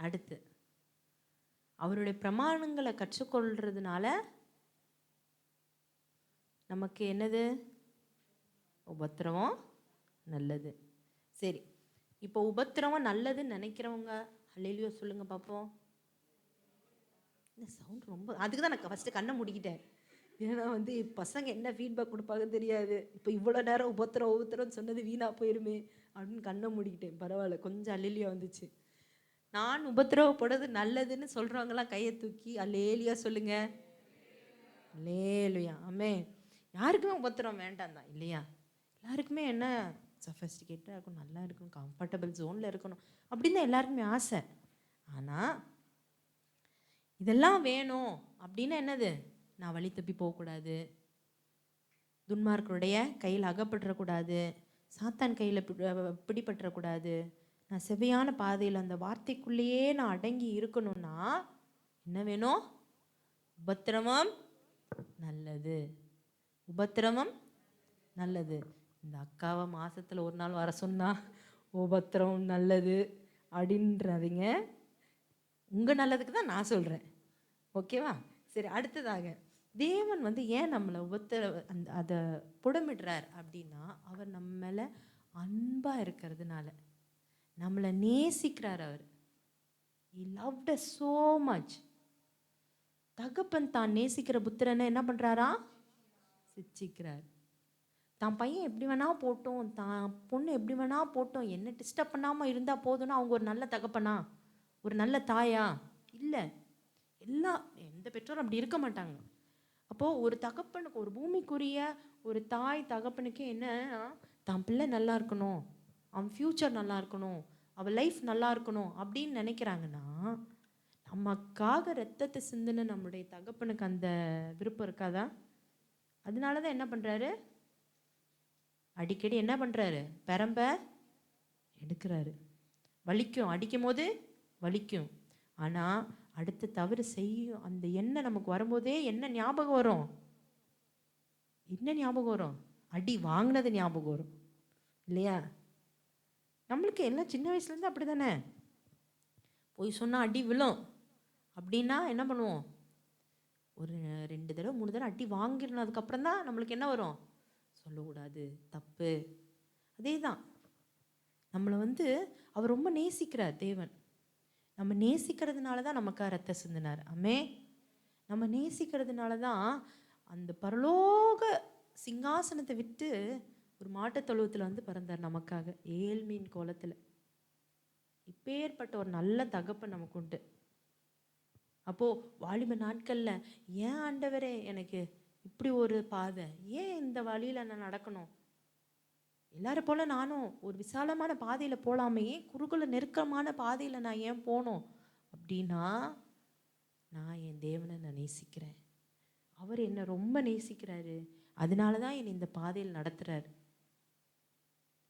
அடுத்து அவருடைய பிரமாணங்களை கற்றுக்கொள்றதுனால நமக்கு என்னது? உபத்திரவம் நல்லது. சரி, இப்போ உபத்திரவம் நல்லதுன்னு நினைக்கிறவங்க அல்லேலூயா சொல்லுங்க பார்ப்போம். இந்த சவுண்ட் ரொம்ப, அதுக்கு தான் நான் ஃபஸ்ட்டு கண்ணை மூடிக்கிட்டேன். ஏன்னா வந்து பசங்க என்ன ஃபீட்பேக் கொடுப்பாங்கன்னு தெரியாது. இப்போ இவ்வளோ நேரம் உபத்திரம்னு சொன்னது வீணாக போயிருமே அப்படின்னு கண்ணை மூடிக்கிட்டேன். பரவாயில்ல, கொஞ்சம் அல்லேலூயா வந்துச்சு. நான் உபத்திரவப்படுறது நல்லதுன்னு சொல்கிறவங்களாம் கையை தூக்கி அல்லேலூயா சொல்லுங்க. அல்லேலூயா, ஆமே. யாருக்குமே உபத்திரம் வேண்டாம் தான் இல்லையா? எல்லாருக்குமே என்ன சஃபஸ்டிகேட்டாக இருக்கணும், நல்லா இருக்கணும், கம்ஃபர்டபுள் ஜோனில் இருக்கணும் அப்படின்னு தான் எல்லாருக்குமே ஆசை. ஆனால் இதெல்லாம் வேணும் அப்படின்னா என்னது? நான் வழி தப்பி போகக்கூடாது, துன்மார்களுடைய கையில் அகப்பட்டுறக்கூடாது, சாத்தான் கையில் பிடிபட்டுறக்கூடாது, நான் செவ்வையான பாதையில் அந்த வார்த்தைக்குள்ளேயே நான் அடங்கி இருக்கணும்னா என்ன வேணும்? உபத்திரவம் நல்லது. உபத்திரவம் நல்லது. இந்த அக்காவை மாதத்தில் ஒரு நாள் வர சொன்னால் உபத்திரம் நல்லது அப்படின்றாதீங்க. உங்கள் நல்லதுக்கு தான் நான் சொல்கிறேன், ஓகேவா? சரி, அடுத்ததாக தேவன் வந்து ஏன் நம்மளை அதை புடமிடுறார் அப்படின்னா, அவர் நம்ம மேலே அன்பாக இருக்கிறதுனால, நம்மளை நேசிக்கிறார். அவர் he loved us so much. தகப்பன் தான் நேசிக்கிற புத்திரனை என்ன பண்ணுறாரா? சிச்சிக்கிறார். தான் பையன் எப்படி வேணா போட்டோம், தான் பொண்ணு எப்படி வேணா போட்டோம், என்ன டிஸ்டர்ப் பண்ணாமல் இருந்தால் போதும்னா அவங்க ஒரு நல்ல தகப்பனா, ஒரு நல்ல தாயா? இல்லை. எந்த பெற்றோரும் அப்படி இருக்க மாட்டாங்க. அப்போது ஒரு தகப்பனுக்கு, ஒரு பூமிக்குரிய ஒரு தாய் தகப்பனுக்கு என்னன்னா, தான் பிள்ளை நல்லா இருக்கணும், அவன் ஃப்யூச்சர் நல்லா இருக்கணும், அவள் லைஃப் நல்லா இருக்கணும் அப்படின்னு நினைக்கிறாங்கன்னா, நமக்காக ரத்தத்தை சிந்தின நம்முடைய தகப்பனுக்கு அந்த விருப்பம் இருக்காதா? அதனால தான் என்ன பண்ணுறாரு? அடிக்கடி என்ன பண்ணுறாரு? பெரம்ப எடுக்கிறாரு. வலிக்கும், அடிக்கும் போது வலிக்கும். ஆனால் அடுத்த தவறு செய்யும் அந்த எண்ணம் நமக்கு வரும்போதே என்ன ஞாபகம் வரும்? என்ன ஞாபகம் வரும்? அடி வாங்கினது ஞாபகம் வரும் இல்லையா? நம்மளுக்கு எல்லாம் சின்ன வயசுலேருந்து அப்படி தானே. போய் சொன்னால் அடி விழும் அப்படின்னா என்ன பண்ணுவோம்? ஒரு 2 தடவை 3 தடவை அடி வாங்கினதுக்கப்புறம் தான் நம்மளுக்கு என்ன வரும்? சொல்லக்கூடாது, தப்பு. அதே தான் நம்மளை வந்து அவர் ரொம்ப நேசிக்கிறார் தேவன். நம்ம நேசிக்கிறதுனால தான் நமக்காக ரத்த சிந்தினார். ஆமே. நம்ம நேசிக்கிறதுனால தான் அந்த பரலோக சிங்காசனத்தை விட்டு ஒரு மாட்டுத் தொழுவத்தில் வந்து பிறந்தார் நமக்காக, ஏழ்மையின் கோலத்தில். இப்பேற்பட்ட ஒரு நல்ல தகப்பன் நமக்கு உண்டு. அப்போ வாலிப நாட்கள்ல ஏன் ஆண்டவரே எனக்கு இப்படி ஒரு பாதை, ஏன் இந்த வழியில நான் நடக்கணும், எல்லாரும் போல நானும் ஒரு விசாலமான பாதையில போலாமே, ஏன் குறுகுல நெருக்கமான பாதையில நான் ஏன் போகணும் அப்படின்னா, நான் என் தேவனை நான் நேசிக்கிறேன், அவர் என்னை ரொம்ப நேசிக்கிறாரு, அதனால தான் என்னை இந்த பாதையில் நடத்துறாரு.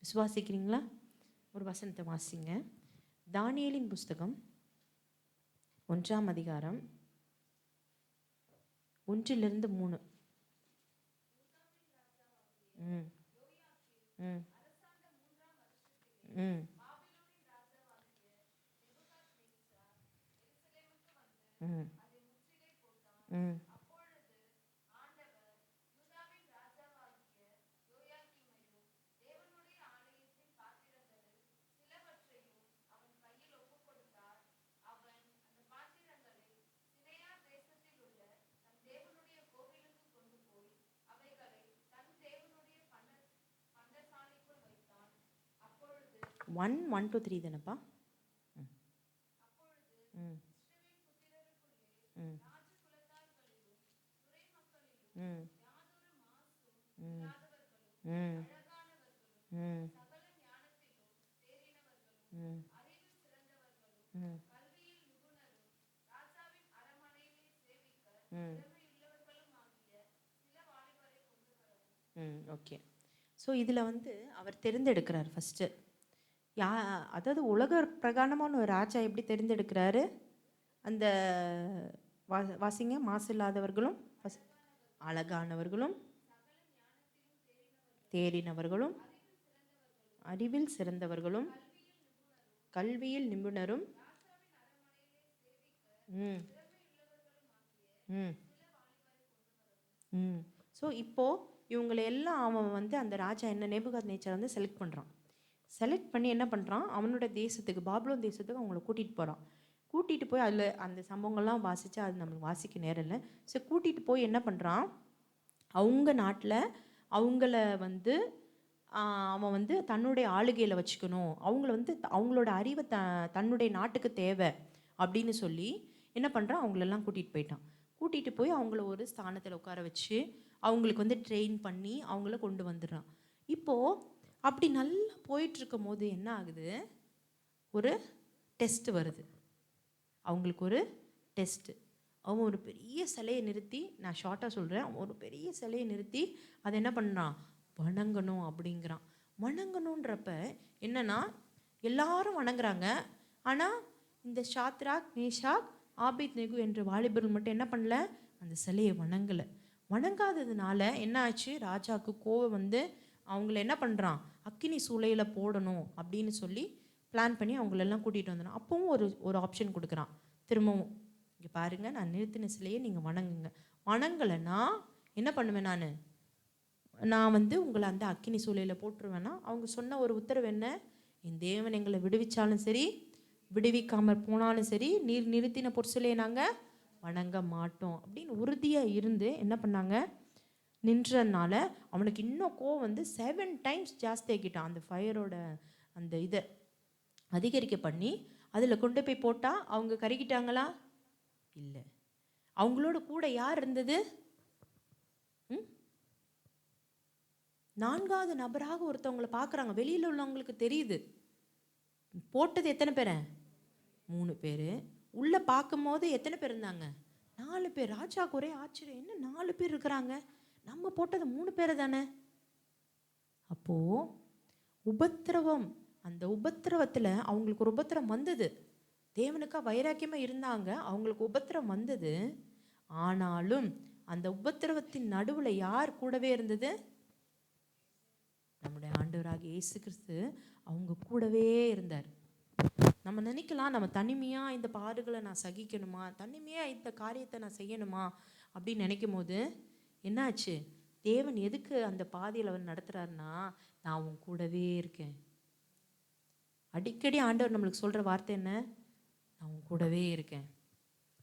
விசுவாசிக்கிறீங்களா? ஒரு வசனத்தை வாசிங்க. தானியேலின் புஸ்தகம் 1ஆம் அதிகாரம் 1-3. ம் ம் ம் ம் ம் ஒன் 1-3 தானப்பா? ம் ம் ம் ம் ம் ம் ம் ம் ம் ம் ம் ஓகே. ஸோ இதில் வந்து அவர் தெரிந்தெடுக்கிறார் ஃபஸ்ட்டு. யா அதாவது உலக பிரகாரமான ஒரு ராஜா எப்படி தெரிந்தெடுக்கிறாரு? அந்த வாசிங்க. மாசு இல்லாதவர்களும் அழகானவர்களும் தேறினவர்களும் அறிவில் சிறந்தவர்களும் கல்வியில் நிபுணரும் ம் ம் ம் ஸோ இப்போது இவங்களை எல்லாம் அவன் வந்து அந்த ராஜா என்ன நேபுகாத்நேச்சர் வந்து செலக்ட் பண்ணுறான். செலக்ட் பண்ணி என்ன பண்ணுறான், அவனோட தேசத்துக்கு, பாபிலோன் தேசத்துக்கு அவங்கள கூட்டிகிட்டு போகிறான். கூட்டிகிட்டு போய் அதில் அந்த சம்பவங்கள்லாம் வாசித்தா அது நம்மளுக்கு வாசிக்க நேரம் இல்லை. ஸோ கூட்டிகிட்டு போய் என்ன பண்ணுறான், அவங்க நாட்டில் அவங்கள வந்து அவன் வந்து தன்னுடைய ஆளுகையில் வச்சுக்கணும், அவங்கள வந்து அவங்களோட அறிவை தன்னுடைய நாட்டுக்கு தேவை அப்படின்னு சொல்லி என்ன பண்ணுறான், அவங்களெல்லாம் கூட்டிகிட்டு போயிட்டான். கூட்டிகிட்டு போய் அவங்கள ஒரு ஸ்தானத்தில் உட்கார வச்சு அவங்களுக்கு வந்து ட்ரெயின் பண்ணி அவங்கள கொண்டு வந்துடுறான். இப்போது அப்படி நல்லா போயிட்டுருக்கும் போது என்ன ஆகுது, ஒரு டெஸ்ட் வருது. அவங்களுக்கு ஒரு டெஸ்ட்டு. அவன் ஒரு பெரிய சிலையை நிறுத்தி, நான் ஷார்ட்டாக சொல்கிறேன், அவன் ஒரு பெரிய சிலையை நிறுத்தி அதை என்ன பண்ணுறான், வணங்கணும் அப்படிங்கிறான். வணங்கணுன்றப்ப என்னன்னா எல்லாரும் வணங்குறாங்க. ஆனால் இந்த ஷாத்ராக், மேஷாக், ஆபேத்நேகோ என்ற வாலிபர்கள் மட்டும் என்ன பண்ணல, அந்த சிலையை வணங்கலை. வணங்காததுனால என்ன ஆச்சு, ராஜாவுக்கு கோவம் வந்து அவங்கள என்ன பண்ணுறான், அக்கினி சூளையில் போடணும் அப்படின்னு சொல்லி பிளான் பண்ணி அவங்களெல்லாம் கூட்டிகிட்டு வந்துடும். அப்பவும் ஒரு ஆப்ஷன் கொடுக்குறான் திரும்பவும். இங்கே பாருங்கள், நான் நிறுத்தின சிலையை நீங்கள் வணங்குங்க, வணங்கலைன்னா என்ன பண்ணுவேன், நான் வந்து உங்களை அந்த அக்கினி சூளையில் போட்டுருவேன்னா, அவங்க சொன்ன ஒரு உத்தரவு என்ன, என் தேவன் எங்களை விடுவிச்சாலும் சரி விடுவிக்காமல் போனாலும் சரி, நீர் நிறுத்தின பொருசிலையை நாங்கள் வணங்க மாட்டோம் அப்படின்னு உறுதியாக இருந்து என்ன பண்ணாங்க, நின்றதுனால அவனுக்கு இன்னும் கோவம் வந்து 7 டைம்ஸ் ஜாஸ்தி ஆக்கிட்டான். அந்த ஃபயரோட அந்த இதை அதிகரிக்க பண்ணி அதில் கொண்டு போய் போட்டால் அவங்க கருகிட்டாங்களா? இல்லை. அவங்களோட கூட யார் இருந்தது? 4வது நபராக ஒருத்தவங்களை பார்க்குறாங்க. வெளியில் உள்ளவங்களுக்கு தெரியுது. போட்டது எத்தனை பேரை? 3 பேர். உள்ளே பார்க்கும்போது எத்தனை பேர் இருந்தாங்க? 4 பேர். ராஜாவுக்கு ஒரே ஆச்சரியம், என்ன 4 பேர் இருக்கிறாங்க, நம்ம போட்டது 3 பேரை தானே. அப்போது உபத்திரவம், அந்த உபத்திரவத்தில் அவங்களுக்கு ஒரு உபத்திரம் வந்தது. தேவனுக்காக வைராக்கியமாக இருந்தாங்க, அவங்களுக்கு உபத்திரம் வந்தது. ஆனாலும் அந்த உபத்திரவத்தின் நடுவில் யார் கூடவே இருந்தது? நம்முடைய ஆண்டவராகிய இயேசு கிறிஸ்து அவங்க கூடவே இருந்தார். நம்ம நினைக்கலாம், நம்ம தனிமையாக இந்த பாடுகளை நான் சகிக்கணுமா, தனிமையாக இந்த காரியத்தை நான் செய்யணுமா அப்படின்னு நினைக்கும் போது என்னாச்சு, தேவன் எதுக்கு அந்த பாதையில் அவர் நடத்துகிறாருன்னா, நான் உன் கூடவே இருக்கேன். அடிக்கடி ஆண்டவர் நம்மளுக்கு சொல்கிற வார்த்தை என்ன, நான் உன் கூடவே இருக்கேன்.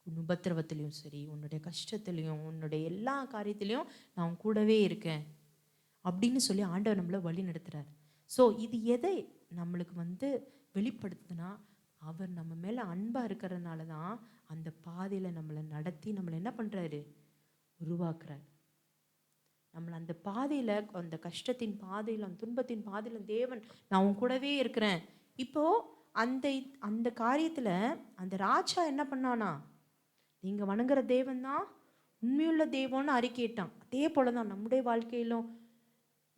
உன் உபத்திரவத்திலையும் சரி, உன்னுடைய கஷ்டத்துலையும், உன்னுடைய எல்லா காரியத்திலையும் நான் உன் கூடவே இருக்கேன் அப்படின்னு சொல்லி ஆண்டவர் நம்மளை வழி நடத்துகிறார். ஸோ இது எதை நம்மளுக்கு வந்து வெளிப்படுத்துதுன்னா, அவர் நம்ம மேலே அன்பாக இருக்கிறதுனால தான் அந்த பாதையில் நம்மளை நடத்தி நம்மளை என்ன பண்ணுறாரு, உருவாக்குறார். நம்மளை அந்த பாதையில், அந்த கஷ்டத்தின் பாதையில், அந்த துன்பத்தின் பாதையில் தேவன் நான் உன் கூடவே இருக்கிறேன். இப்போது அந்த அந்த காரியத்தில் அந்த ராஜா என்ன பண்ணானா, நீங்கள் வணங்குற தேவன் தான் உண்மையுள்ள தெய்வம்னு அறிக்கையிட்டான். அதே போல தான் நம்முடைய வாழ்க்கையிலும்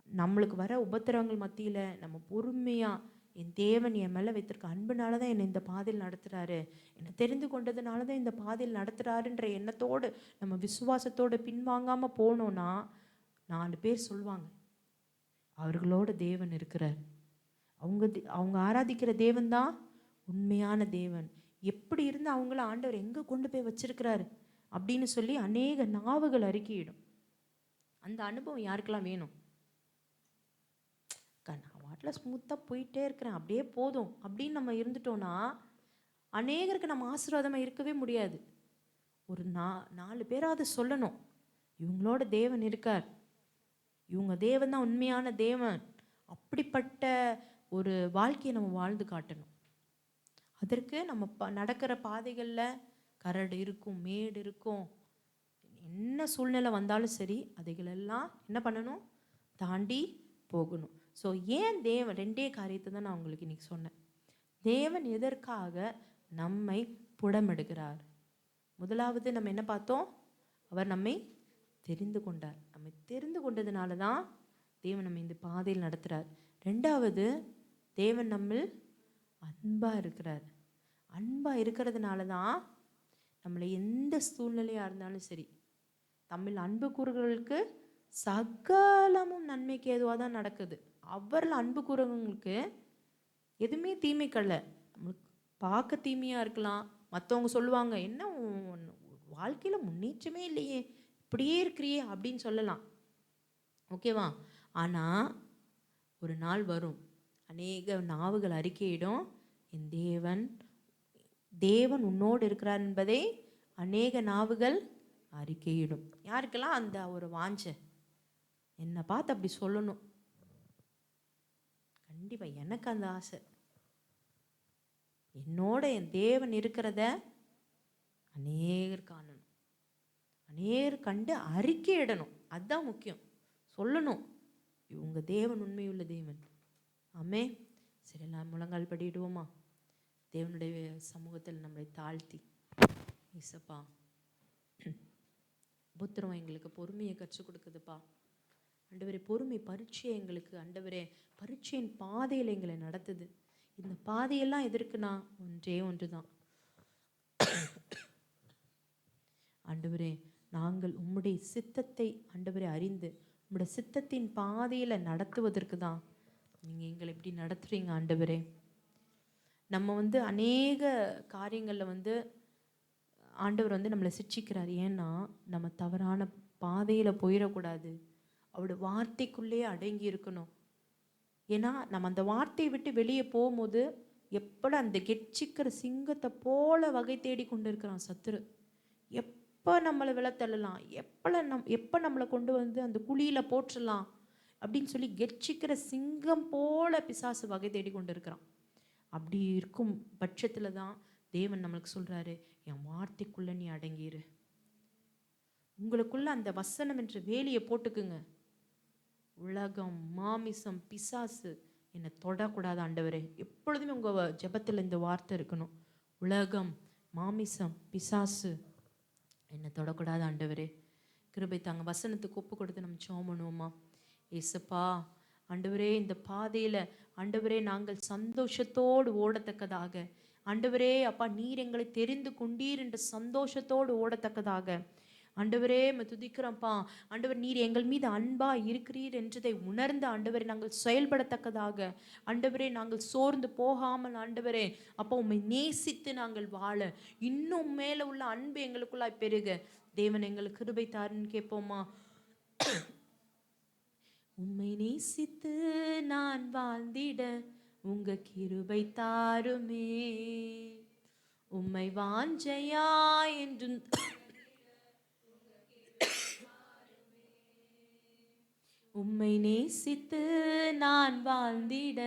நம்மளுக்கு வர உபத்திரவங்கள் மத்தியில் நம்ம பொறுமையாக, என் தேவன் என் மேலே வைத்திருக்க அன்புனால தான் என்னை இந்த பாதையில் நடத்துகிறாரு, என்னை தெரிந்து கொண்டதுனால தான் இந்த பாதையில் நடத்துகிறாருன்ற எண்ணத்தோடு நம்ம விசுவாசத்தோடு பின்வாங்காமல் போனோன்னா 4 பேர் சொல்லுவாங்க, அவர்களோட தேவன் இருக்கிறார். அவங்க ஆராதிக்கிற தேவன் தான் உண்மையான தேவன். எப்படி இருந்து அவங்கள ஆண்டவர் எங்கே கொண்டு போய் வச்சிருக்கிறாரு அப்படின்னு சொல்லி அநேக நாவுகள் அறிக்கையிடும். அந்த அனுபவம் யாருக்கெல்லாம் வேணும்? நான் வாட்டில் ஸ்மூத்தாக போயிட்டே இருக்கிறேன், அப்படியே போதும் அப்படின்னு நம்ம இருந்துட்டோன்னா அநேகருக்கு நம்ம ஆசீர்வாதமாக இருக்கவே முடியாது. ஒரு 4 பேராவது சொல்லணும், இவங்களோட தேவன் இருக்கார், இவங்க தேவன் தான் உண்மையான தேவன். அப்படிப்பட்ட ஒரு வாழ்க்கையை நம்ம வாழ்ந்து காட்டணும். அதற்கு நம்ம நடக்கிற பாதைகளில் கரடு இருக்கும், மேடு இருக்கும், என்ன சூழ்நிலை வந்தாலும் சரி அதைகளெல்லாம் என்ன பண்ணணும், தாண்டி போகணும். ஸோ ஏன் தேவன் 2 காரியத்தை தான் நான் உங்களுக்கு இன்னைக்கு சொன்னேன். தேவன் எதற்காக நம்மை புடமெடுக்கிறார்? முதலாவது நம்ம என்ன பார்த்தோம்? அவர் நம்மை தெரிந்து கொண்டார். நம்மை தெரிந்து கொண்டதுனால தான் தேவன் நம்ம இந்த பாதையில் நடத்துகிறார். 2வது, தேவன் நம்மில் அன்பாக இருக்கிறார். அன்பாக இருக்கிறதுனால தான் நம்மளை எந்த சூழ்நிலையாக இருந்தாலும் சரி, தமிழ் அன்பு கூறுகளுக்கு சகலமும் நன்மைக்கு ஏதுவாக தான் நடக்குது. அவரில் அன்பு கூறுறவங்களுக்கு எதுவுமே தீமைக்கல்ல. நம்மளுக்கு பார்க்க தீமையாக இருக்கலாம், மற்றவங்க சொல்லுவாங்க என்ன வாழ்க்கையில் முன்னேற்றமே இல்லையே, இப்படியே இருக்கிறியே அப்படின்னு சொல்லலாம், ஓகேவா? ஆனால் ஒரு நாள் வரும், அநேக நாவுகள் அறிக்கையிடும், என் தேவன் உன்னோடு இருக்கிறார் என்பதை அநேக நாவுகள் அறிக்கையிடும். யாருக்கெல்லாம் அந்த ஒரு வாஞ்சை, என்னை பார்த்து அப்படி சொல்லணும், கண்டிப்பாக எனக்கு அந்த ஆசை, என்னோட என் தேவன் இருக்கிறத அநேகர் காணணும், அநேகர் கண்டு அறிக்கையிடணும். அதுதான் முக்கியம், சொல்லணும் இவங்க தேவன் உண்மையுள்ள தேவன். ஆமே. சரி, எல்லாம் முழங்கால் படிடுவோமா? தேவனுடைய சமூகத்தில் நம்மளை தாழ்த்தி, இசப்பா புத்திரம் எங்களுக்கு பொறுமையை கற்றுக் கொடுக்குதுப்பா ஆண்டவரே, பொறுமை பரீட்சையை எங்களுக்கு ஆண்டவரே, பரீட்சையின் பாதையில் எங்களை நடத்துது. இந்த பாதையெல்லாம் எதற்குனா ஒன்றே ஒன்று தான் ஆண்டவரே, நாங்கள் உம்முடைய சித்தத்தை ஆண்டவரே அறிந்து உம்முடைய சித்தத்தின் பாதையில் நடத்துவதற்கு தான் நீங்கள் எங்களை எப்படி நடத்துறீங்க ஆண்டவரே. நம்ம அநேக காரியங்களில் ஆண்டவர் நம்மளை சிட்சிக்கிறார். ஏன்னா நம்ம தவறான பாதையில் போயிடக்கூடாது, அவருடைய வார்த்தைக்குள்ளேயே அடங்கி இருக்கணும். ஏன்னா நம்ம அந்த வார்த்தையை விட்டு வெளியே போகும்போது எப்போ அந்த கெட்சிக்கிற சிங்கத்தை போல வகை தேடி கொண்டு இருக்கிறான் சத்துரு. எப்போ நம்மளை விழத்தள்ளலாம், எப்போ நம்மளை கொண்டு அந்த குழியில் போட்டுடலாம் அப்படின்னு சொல்லி கெட்சிக்கிற சிங்கம் போல பிசாசு வகை தேடி கொண்டு இருக்கிறான். அப்படி இருக்கும் பட்சத்தில் தான் தேவன் நம்மளுக்கு சொல்கிறாரு, என் வார்த்தைக்குள்ளே நீ அடங்கிரு, உங்களுக்குள்ள அந்த வசனம் என்ற வேலியை போட்டுக்குங்க. உலகம், மாமிசம், பிசாசு என்னை தொடக்கூடாது ஆண்டவரே. எப்பொழுதுமே உங்கள் ஜெபத்தில் இந்த வார்த்தை இருக்கணும், உலகம், மாமிசம், பிசாசு என்னை தொடக்கூடாது ஆண்டவரே. கிருபை தாங்க. வசனத்துக்கு ஒப்பு கொடுத்து நம்ம ஜெபம் பண்ணுவோமா? ஏசப்பா ஆண்டவரே, இந்த பாதையில் ஆண்டவரே நாங்கள் சந்தோஷத்தோடு ஓடத்தக்கதாக, ஆண்டவரே அப்பா நீர் எங்களை தெரிந்து கொண்டீர் என்ற சந்தோஷத்தோடு ஓடத்தக்கதாக ஆண்டவரே துதிக்கிறோம்ப்பா. ஆண்டவர், நீர் எங்கள் மீது அன்பா இருக்கிறீர் என்றதை உணர்ந்து ஆண்டவரே நாங்கள் செயல்படத்தக்கதாக ஆண்டவரே, நாங்கள் சோர்ந்து போகாமல் ஆண்டவரே அப்பா உம்மை நேசித்து நாங்கள் வாழ இன்னும் மேலே உள்ள அன்பு எங்களுக்குள்ளாய் பெருக தேவன் எங்களுக்கு கிருபை தாருன்னு கேட்போமா? உம்மை நேசித்து நான் வாழ்ந்திட உங்க கிருபை தாருமே, உம்மை வாஞ்சையா என்று உம்மை நேசித்து நான் வாழ்ந்திட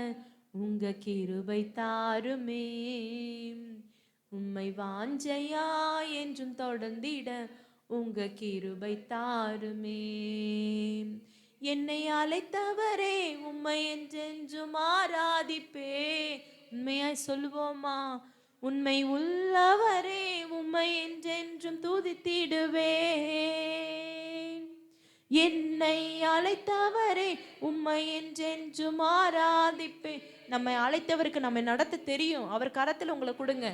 உங்க கிருபை தாருமே. உம்மை வாஞ்சையா என்றும் தொடர்ந்திட உங்க கிருபை தாருமே. என்னை அழைத்தவரே உம்மை என்றென்றும் ஆராதிப்பே. உண்மையாய் சொல்லுவோமா? உண்மை உள்ளவரே உம்மை என்றென்றும் துதித்திடுவேன். என்னை அழைத்தவரே உம்மை என்றென்றும் ஆராதிப்பேன். நம்மை அழைத்தவருக்கு நம்மை நடத்த தெரியும். அவர் கரத்துல உங்களை கொடுங்க.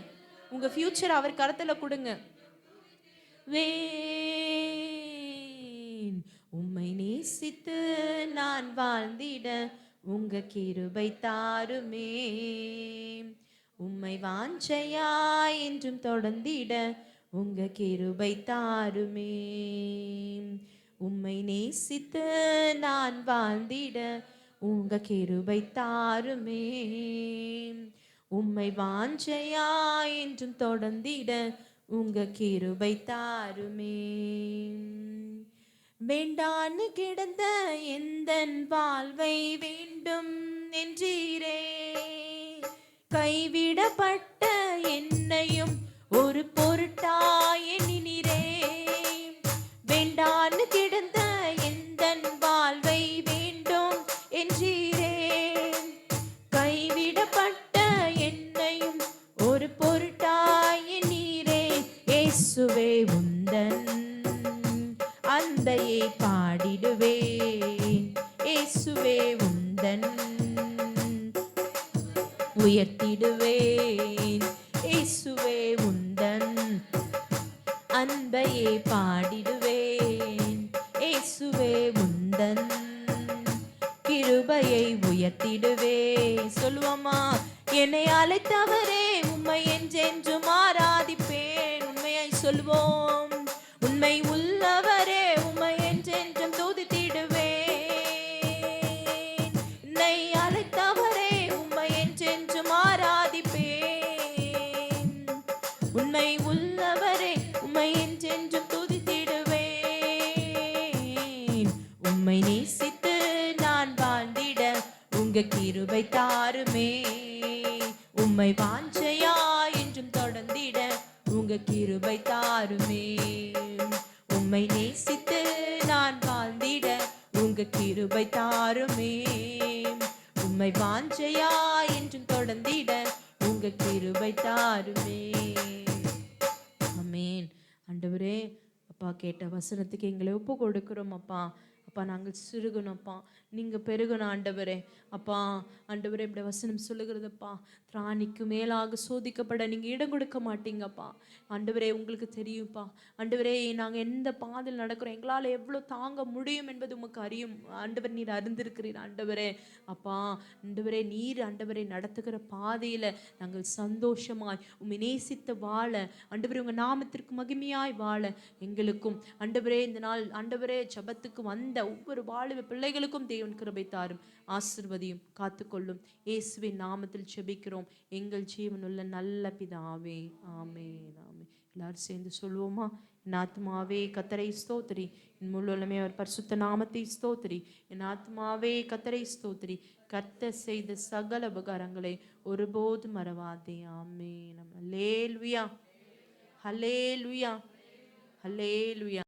உங்க ஃபியூச்சர் அவர் கரத்துல கொடுங்க. உம்மை நேசித்து நான் வாழ்ந்திட உங்க கிருபை தாருமே. உம்மை வாஞ்சையா என்றும் தொடர்ந்திட உங்க கிருபை தாருமே. உம்மை நேசித்து நான் வாழ்ந்திட உங்க கிருபை தாருமே. உம்மை வாஞ்சையா என்றும் தொடர்ந்திட உங்க கிருபை தாருமே. வேண்டான்னு கிடந்த எந்தன் வாழ்வை வேண்டும் என்றீரே. கைவிடப்பட்ட என்னையும் ஒரு பொருட்டாய் எண்ணினீரே. வேண்டான்னு கிடந்த எந்தன் வாழ்வை வேண்டும் என்றீரே. கைவிடப்பட்ட என்னையும் ஒரு பொருட்டாய் எண்ணீரே. இயேசுவே உந்தன் அந்தையை பாடிடுவேன். இயேசுவே உந்தன் உயர்த்திடுவேன். இயேசுவே உந்தன் அன்பையை பாடிடுவேன். இயேசுவே உந்தன் கிருபையை உயர்த்திடுவேன். சொல்லுவோமா? என்னை அழைத்தவரே உம்மை என்றென்றும் ஆராதிப்பேன். உண்மையாய் சொல்லுவோம். உண்மை உள்ளவரே உம்மை என்றென்றும் துதித்திடுவேன். என்னை அழைத்தவரே உம்மை என்றென்றும் ஆராதிப்பேன். உண்மை உள்ளவரே உம்மை என்றென்றும் துதித்திடுவேன். உம்மை நேசித்து நான் வாழ்ந்திட உங்க கிருபை தாருமே. உம்மை வாஞ்சையா என்றும் தொடர்ந்திட உங்க கிருபை தாருமே. உம்மை நேசித்து நான் வாழ்ந்திட உங்க கிருபை தாருமே. உம்மை வாஞ்சையா என்றும் தொடர்ந்திட உங்க கிருபை தாருமே. ஆமென். ஆண்டவரே, அப்பா கேட்ட வசனத்துக்கு எங்களை ஒப்பு கொடுக்கிறோம். அப்பா அப்பா நாங்கள் சிறுகணும்ப்பா, நீங்கள் பெருகணும் ஆண்டவரே. அப்பா ஆண்டவரே, இப்படி வசனம் சொல்லுகிறதப்பா, திராணிக்கு மேலாக சோதிக்கப்பட நீங்கள் இடம் கொடுக்க மாட்டீங்கப்பா. ஆண்டவரே, உங்களுக்கு தெரியும்ப்பா. ஆண்டவரே, நாங்கள் எந்த பாதையில் நடக்கிறோம், எங்களால் எவ்வளோ தாங்க முடியும் என்பது உமக்கு அறியும். ஆண்டவர் நீர் அறிந்திருக்கிறீர் ஆண்டவரே. அப்பா ஆண்டவரே, நீர் ஆண்டவரை நடத்துகிற பாதையில் நாங்கள் சந்தோஷமாய் உம்மை நேசித்து வாழ, ஆண்டவரே உங்கள் நாமத்திற்கு மகிமையாய் வாழ எங்களுக்கும் ஆண்டவரே இந்த நாள் ஆண்டவரே ஜபத்துக்கு வந்த ஒவ்வொரு வாலிப பிள்ளைகளுக்கும் தேவன் கிருபை தாரும், ஆசீர்வதியும், காத்துக்கொள்ளும். இயேசுவின் நாமத்தில் ஜெபிக்கிறோம் எங்கள் ஜீவனுள்ள நல்ல பிதாவே. ஆமென் ஆமென். எல்லாரும் சேர்ந்து சொல்லுவோமா? என் ஆத்மாவே கர்த்தரை ஸ்தோத்திரி, என் முழுவதுமே அவர் பரிசுத்த நாமத்தை ஸ்தோத்திரி. என் ஆத்மாவே கர்த்தரை ஸ்தோத்திரி, கர்த்தர் செய்த சகல உபகாரங்களை ஒருபோதும் மறவாதே. ஆமென். ஹல்லேலூயா, ஹல்லேலூயா, ஹல்லேலூயா.